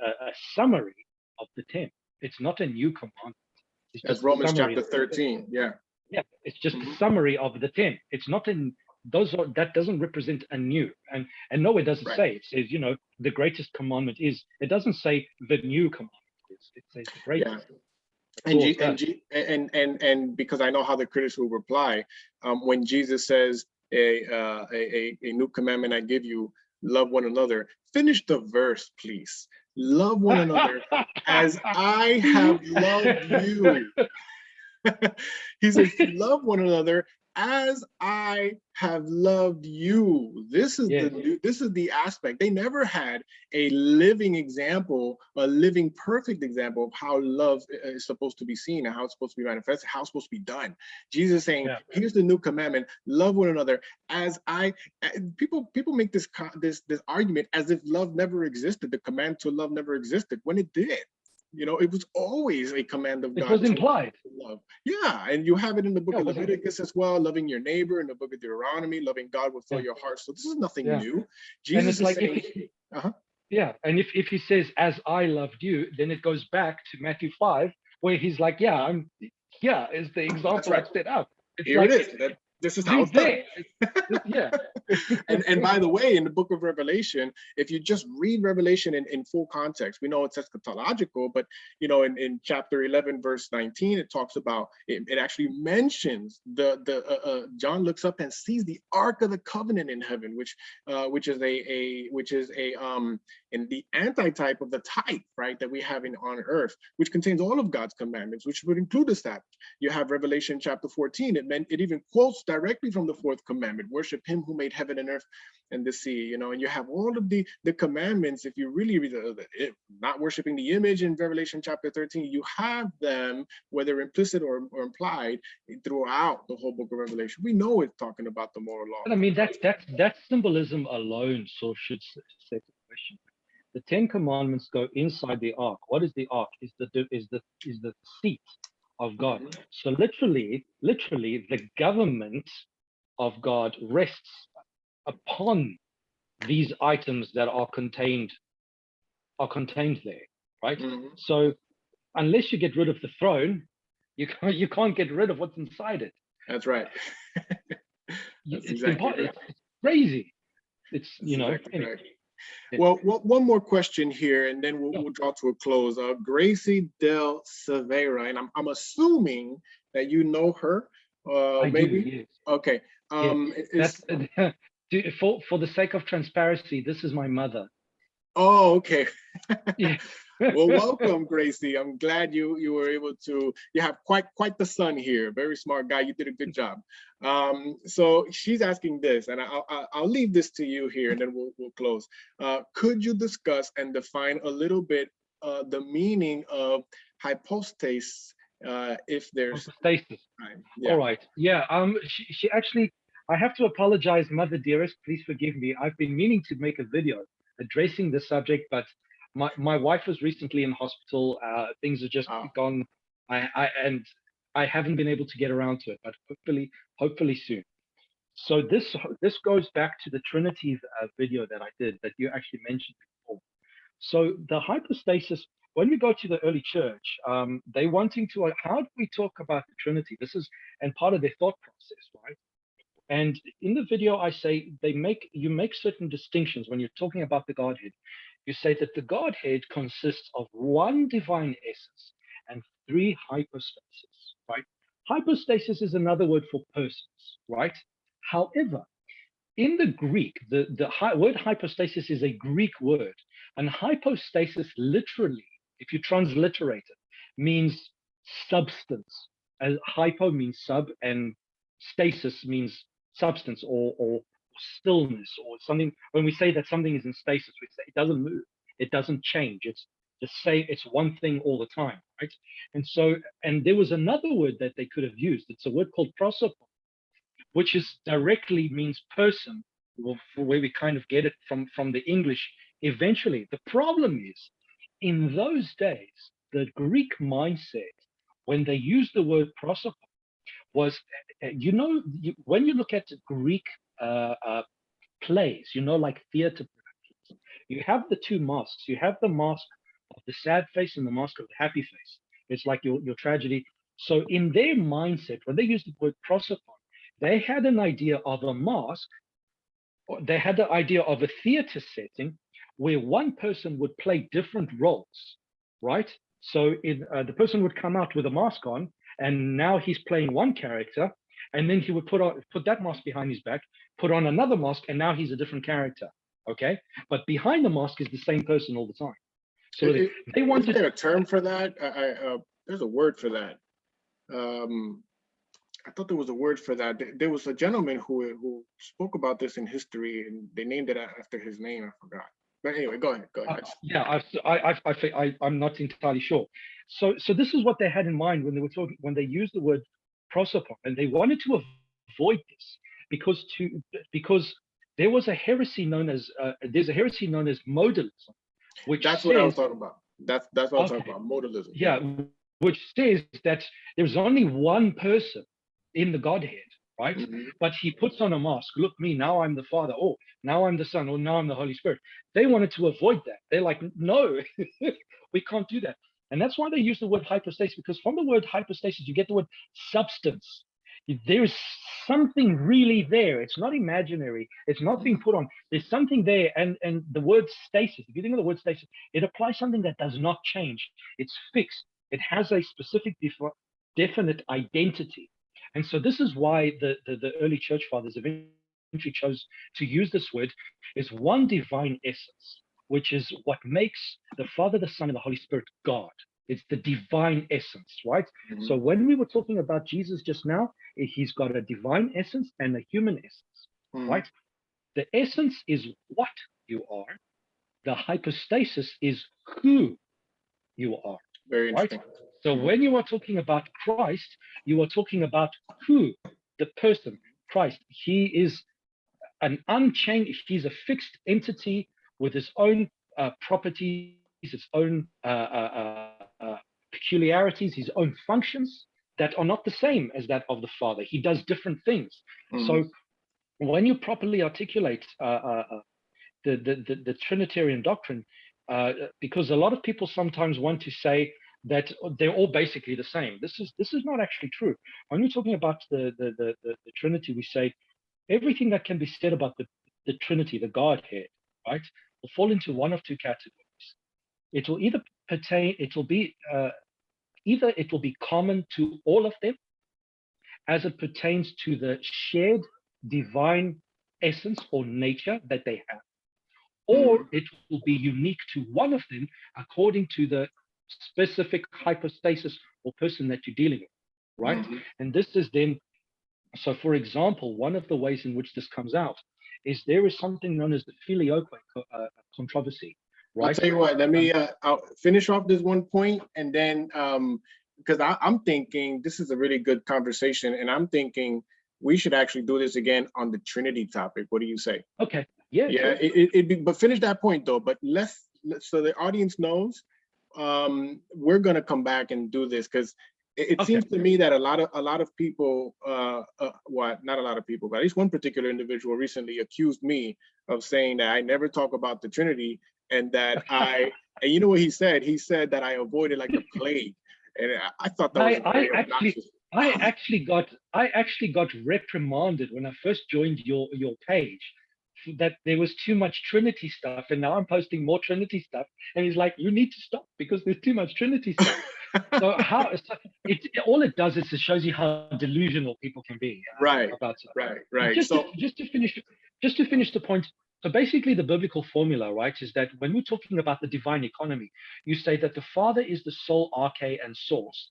summary of the 10. It's not a new commandment. It's just Romans chapter 13. Yeah. Yeah. It's just a summary of the 10. It's not that doesn't represent a new, and nowhere does it say. It says, you know, the greatest commandment is. It doesn't say the new commandment is. It says the greatest. Yeah. And because I know how the critics will reply, when Jesus says a new commandment I give you, love one another. Finish the verse, please. Love one another as I have loved you. He says, love one another as I have loved you. This is the aspect. They never had a living example, a living perfect example of how love is supposed to be seen and how it's supposed to be manifested, how it's supposed to be done. Jesus saying, here's the new commandment, love one another as I. People make this argument as if love never existed, the command to love never existed, when it did. You know, it was always a command of God. It was implied. Love. Yeah, and you have it in the book of Leviticus as well, loving your neighbor, in the book of Deuteronomy, loving God with all your heart. So this is nothing new. Jesus is saying, and if he says, as I loved you, then it goes back to Matthew 5, where he's like, here is the example I set up. It's Here like, it is. This is how read it's done. there. Yeah. And by the way, in the book of Revelation, if you just read Revelation in full context, we know it's eschatological, but in chapter 11, verse 19, it talks about it actually mentions John looks up and sees the Ark of the Covenant in heaven, which is in the antitype of the type, right, that we have on earth, which contains all of God's commandments, which would include the Sabbath. You have Revelation chapter 14. It even quotes directly from the fourth commandment: worship him who made heaven and earth and the sea. And you have all of the commandments. If you really read not worshiping the image in Revelation chapter 13, you have them, whether implicit or implied, throughout the whole book of Revelation. We know it's talking about the moral law. I mean, that symbolism alone sort of should set the question. The 10 Commandments go inside the ark. What is the ark? Is the seat of God. Mm-hmm. So literally, the government of God rests upon these items that are contained there, right? Mm-hmm. So unless you get rid of the throne, you can't get rid of what's inside it. That's right. It's exactly right. It's crazy. It's Exactly anyway. right. Well, one more question here, and then we'll draw to a close. Gracie Del Severa, and I'm assuming that you know her. I maybe. do, yes. Okay. For the sake of transparency, this is my mother. Oh, okay. Yeah. Well, welcome, Gracie. I'm glad you were able to. You have quite the son here. Very smart guy. You did a good job. So she's asking this, and I'll leave this to you here, and then we'll close. Could you discuss and define a little bit the meaning of hypostasis, if there's hypostasis? time? Yeah. All right. Yeah. She actually. I have to apologize, Mother Dearest. Please forgive me. I've been meaning to make a video addressing the subject, but my wife was recently in hospital. Things have just gone. I haven't been able to get around to it, but hopefully soon. So this goes back to the Trinity video that I did that you actually mentioned before. So the hypostasis, when we go to the early church, they wanting to, how do we talk about the Trinity? This is, and part of their thought process, right? And in the video, I say you make certain distinctions when you're talking about the Godhead. You say that the Godhead consists of one divine essence and 3 hypostases, right? Hypostasis is another word for persons, right? However, in the Greek, the word hypostasis is a Greek word, and hypostasis literally, if you transliterate it, means substance. As hypo means sub, and stasis means substance or stillness or something. When we say that something is in stasis, we say it doesn't move, it doesn't change. It's just say it's one thing all the time, right? And there was another word that they could have used. It's a word called prosopon, which is directly means person, where we kind of get it from the English eventually. The problem is, in those days, the Greek mindset, when they used the word prosopon, was, when you look at Greek plays, like theater productions, you have the 2 masks. You have the mask of the sad face and the mask of the happy face. It's like your tragedy. So in their mindset, when they used the word prosopon, they had an idea of a mask, or they had the idea of a theater setting where one person would play different roles, right? So the person would come out with a mask on, and now he's playing one character, and then he would put that mask behind his back, put on another mask, and now he's a different character. Okay, but behind the mask is the same person all the time. So they wanted. Is there a term for that? There's a word for that. I thought there was a word for that. There was a gentleman who spoke about this in history, and they named it after his name. I forgot. But anyway, go ahead. Yeah, I'm not entirely sure. So this is what they had in mind when they were talking, when they used the word prosopon, and they wanted to avoid this because there was a heresy known as modalism, which that's what I was talking about. That's what I'm talking about, modalism. Yeah, which says that there's only one person in the Godhead, right? Mm-hmm. But he puts on a mask. Look, me, now I'm the Father. Oh, now I'm the Son. Oh, now I'm the Holy Spirit. They wanted to avoid that. They're like, no, we can't do that. And that's why they use the word hypostasis, because from the word hypostasis, you get the word substance. There's something really there. It's not imaginary. It's not being put on. There's something there. And the word stasis, if you think of the word stasis, it applies something that does not change. It's fixed. It has a specific definite identity. And so this is why the early church fathers eventually chose to use this word, is one divine essence, which is what makes the Father, the Son, and the Holy Spirit God. It's the divine essence, right? Mhm. So when we were talking about Jesus just now, he's got a divine essence and a human essence, right? The essence is what you are. The hypostasis is who you are. Very interesting. Right? So when you are talking about Christ, you are talking about who, the person, Christ. He is an unchanged, he's a fixed entity with his own properties, his own peculiarities, his own functions that are not the same as that of the Father. He does different things. So when you properly articulate the Trinitarian doctrine, because a lot of people sometimes want to say that they're all basically the same. This is not actually true. When we're talking about the Trinity, we say everything that can be said about the Trinity, the Godhead, right, will fall into one of two categories. It will either pertain, it will be either it will be common to all of them as it pertains to the shared divine essence or nature that they have, or it will be unique to one of them according to the specific hypostasis or person that you're dealing with, right? And this is then, so for example, one of the ways in which this comes out is there is something known as the filioque controversy, right? I'll tell you what, let me I'll finish off this one point, and then because I'm thinking this is a really good conversation, and I'm thinking we should actually do this again on the Trinity topic. What do you say? Okay. Yeah. Yeah. It'd be, but finish that point though. But let's so the audience knows, we're gonna come back and do this because it seems to me that a lot of people, not a lot of people, but at least one particular individual recently accused me of saying that I never talk about the Trinity, and that and you know what he said? He said that I avoided like the plague, and I thought that was very obnoxious. I actually got reprimanded when I first joined your page, that there was too much Trinity stuff, and now I'm posting more Trinity stuff, and he's like, you need to stop because there's too much Trinity stuff. So all it does is it shows you how delusional people can be about stuff. Right. Just to finish the point. So basically, the biblical formula, right, is that when we're talking about the divine economy, you say that the Father is the sole arche and source.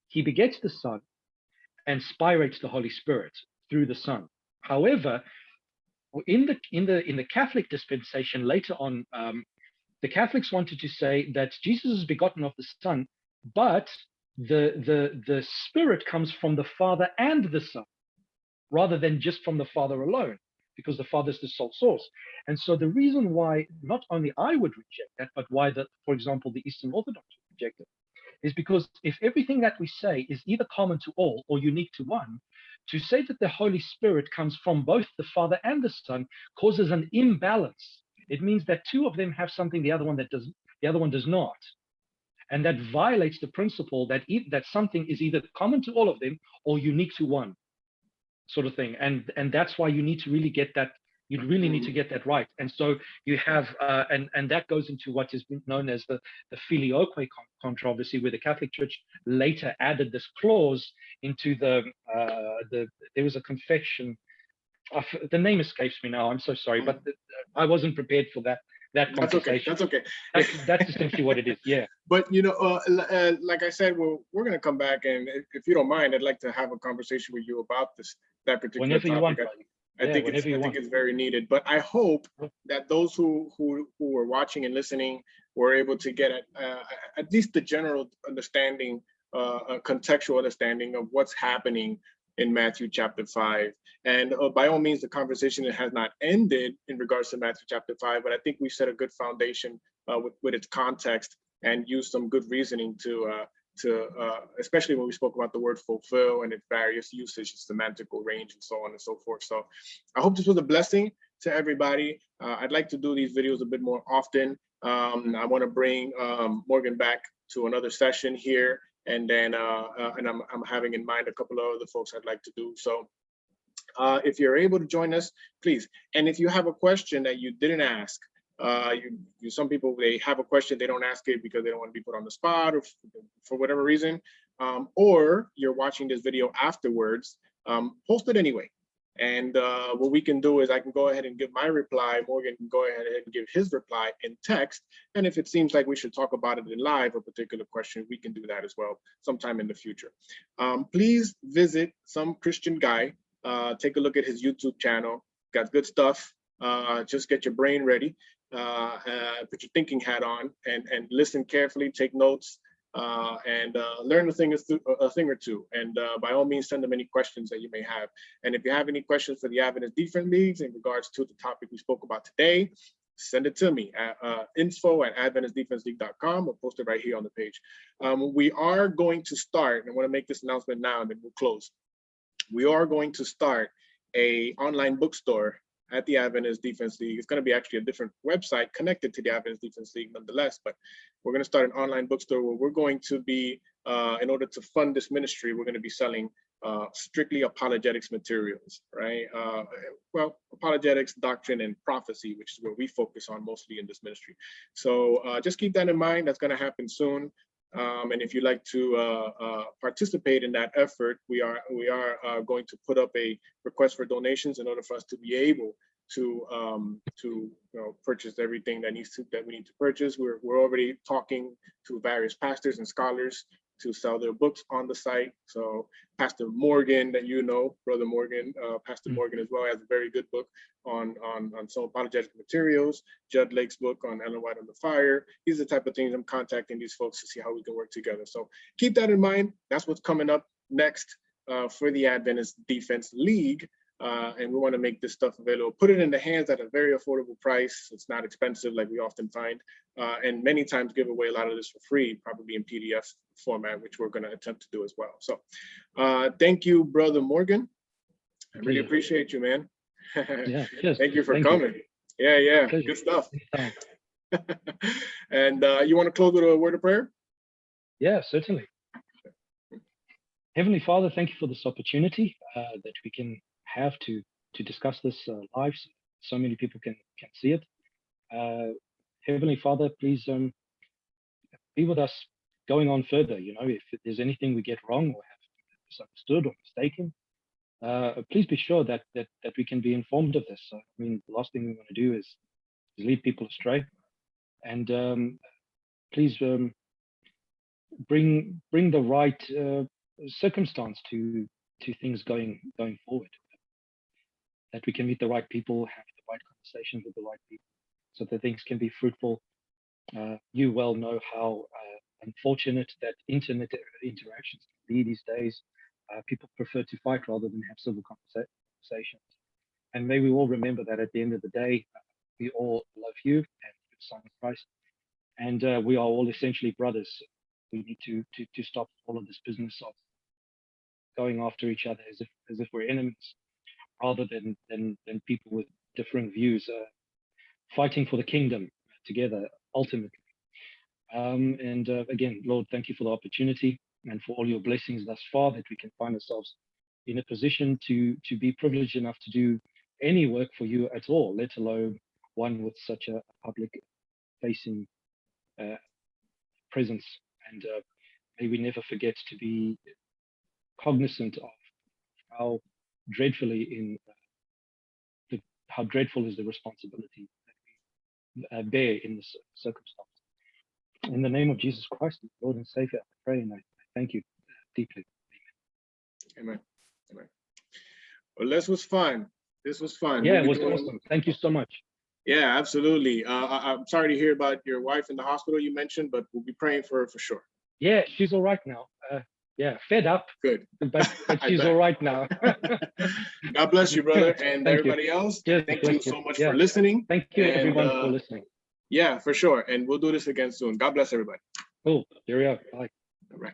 He begets the Son and spirates the Holy Spirit through the Son. However, in the Catholic dispensation later on, the Catholics wanted to say that Jesus is begotten of the Son, but the Spirit comes from the Father and the Son, rather than just from the Father alone, because the Father is the sole source. And so the reason why not only I would reject that, but why for example, the Eastern Orthodox would reject it, is because if everything that we say is either common to all or unique to one, to say that the Holy Spirit comes from both the Father and the Son causes an imbalance. It means that two of them have something the other one does not. And that violates the principle that that something is either common to all of them or unique to one, sort of thing. And that's why you need to really get that. You really need to get that right. And so you have, and that goes into what is known as the filioque controversy, where the Catholic Church later added this clause into there was a confession. The name escapes me now. I'm so sorry, but I wasn't prepared for that. That's okay. That's okay. That's essentially what it is. Yeah. But you know, like I said, we're going to come back, and if you don't mind, I'd like to have a conversation with you about that particular whenever topic. You want. I think it's very needed. But I hope that those who were watching and listening were able to get at least the general understanding, a contextual understanding of what's happening in Matthew chapter 5. And by all means, the conversation has not ended in regards to Matthew chapter 5, but I think we set a good foundation with its context and used some good reasoning to especially when we spoke about the word fulfill and its various usage, its semantical range, and so on and so forth. So I hope this was a blessing to everybody. I'd like to do these videos a bit more often. I want to bring Morgan back to another session here, and then and I'm having in mind a couple of other folks I'd like to do. So if you're able to join us, please. And if you have a question that you didn't ask, some people, they have a question, they don't ask it because they don't want to be put on the spot or for whatever reason, or you're watching this video afterwards, post it anyway. And what we can do is I can go ahead and give my reply. Morgan can go ahead and give his reply in text. And if it seems like we should talk about it in live, a particular question, we can do that as well sometime in the future. Please visit Some Christian Guy. Take a look at his YouTube channel. Got good stuff. Just get your brain ready. Put your thinking hat on and listen carefully, take notes, and learn a thing or two. And by all means, send them any questions that you may have. And if you have any questions for the Adventist Defense Leagues in regards to the topic we spoke about today, send it to me at info@adventistdefenseleague.com, or post it right here on the page. We are going to start, and I want to make this announcement now and then we'll close. We are going to start an online bookstore at the Adventist Defense League. It's going to be actually a different website connected to the Adventist Defense League nonetheless, but we're going to start an online bookstore where we're going to be, in order to fund this ministry, we're going to be selling strictly apologetics materials, right? Well, apologetics, doctrine, and prophecy, which is where we focus on mostly in this ministry. So just keep that in mind. That's going to happen soon. And if you'd like to participate in that effort, we are going to put up a request for donations in order for us to be able to purchase everything that we need to purchase. We're already talking to various pastors and scholars to sell their books on the site. So Pastor Morgan, that you know, Brother Morgan, Pastor Morgan as well, has a very good book on some apologetic materials. Judd Lake's book on Ellen White on the Fire. These are the type of things I'm contacting these folks to see how we can work together. So keep that in mind. That's what's coming up next for the Adventist Defense League. And we want to make this stuff available, put it in the hands at a very affordable price. It's not expensive like we often find, and many times give away a lot of this for free, probably in PDF format, which we're going to attempt to do as well. So thank you, Brother Morgan. I really appreciate you, man. Yeah, yes, thank you for coming. Yeah, good stuff. And you want to close with a word of prayer? Yeah, certainly. Heavenly Father, thank you for this opportunity that we can have to discuss this live, so many people can see it. Heavenly Father, please be with us going on further. You know, if there's anything we get wrong or have misunderstood or mistaken, please be sure that we can be informed of this. I mean, the last thing we want to do is lead people astray, and please bring the right circumstance to things going forward, that we can meet the right people, have the right conversations with the right people, so that things can be fruitful. You well know how unfortunate that internet interactions can be these days. People prefer to fight rather than have civil conversations. And may we all remember that at the end of the day, we all love you and the Son of Christ, and we are all essentially brothers. We need to stop all of this business of going after each other as if we're enemies, rather than people with differing views, fighting for the kingdom together ultimately. And again, Lord, thank you for the opportunity and for all your blessings thus far, that we can find ourselves in a position to be privileged enough to do any work for you at all, let alone one with such a public-facing presence. And may we never forget to be cognizant of how dreadfully how dreadful is the responsibility that we bear in this circumstance. In the name of Jesus Christ, Lord and Savior, I pray and I thank you deeply. Amen. Amen. Well, this was fun. This was fun. Yeah, it was awesome. Thank you so much. Yeah, absolutely. I'm sorry to hear about your wife in the hospital you mentioned, but we'll be praying for her for sure. Yeah, she's all right now. Yeah, fed up. Good. But she's all right now. God bless you, brother, and everybody else. Yes, thank you so much for listening. Thank you, everyone, for listening. Yeah, for sure. And we'll do this again soon. God bless everybody. Cool. Here we are. Bye. All right.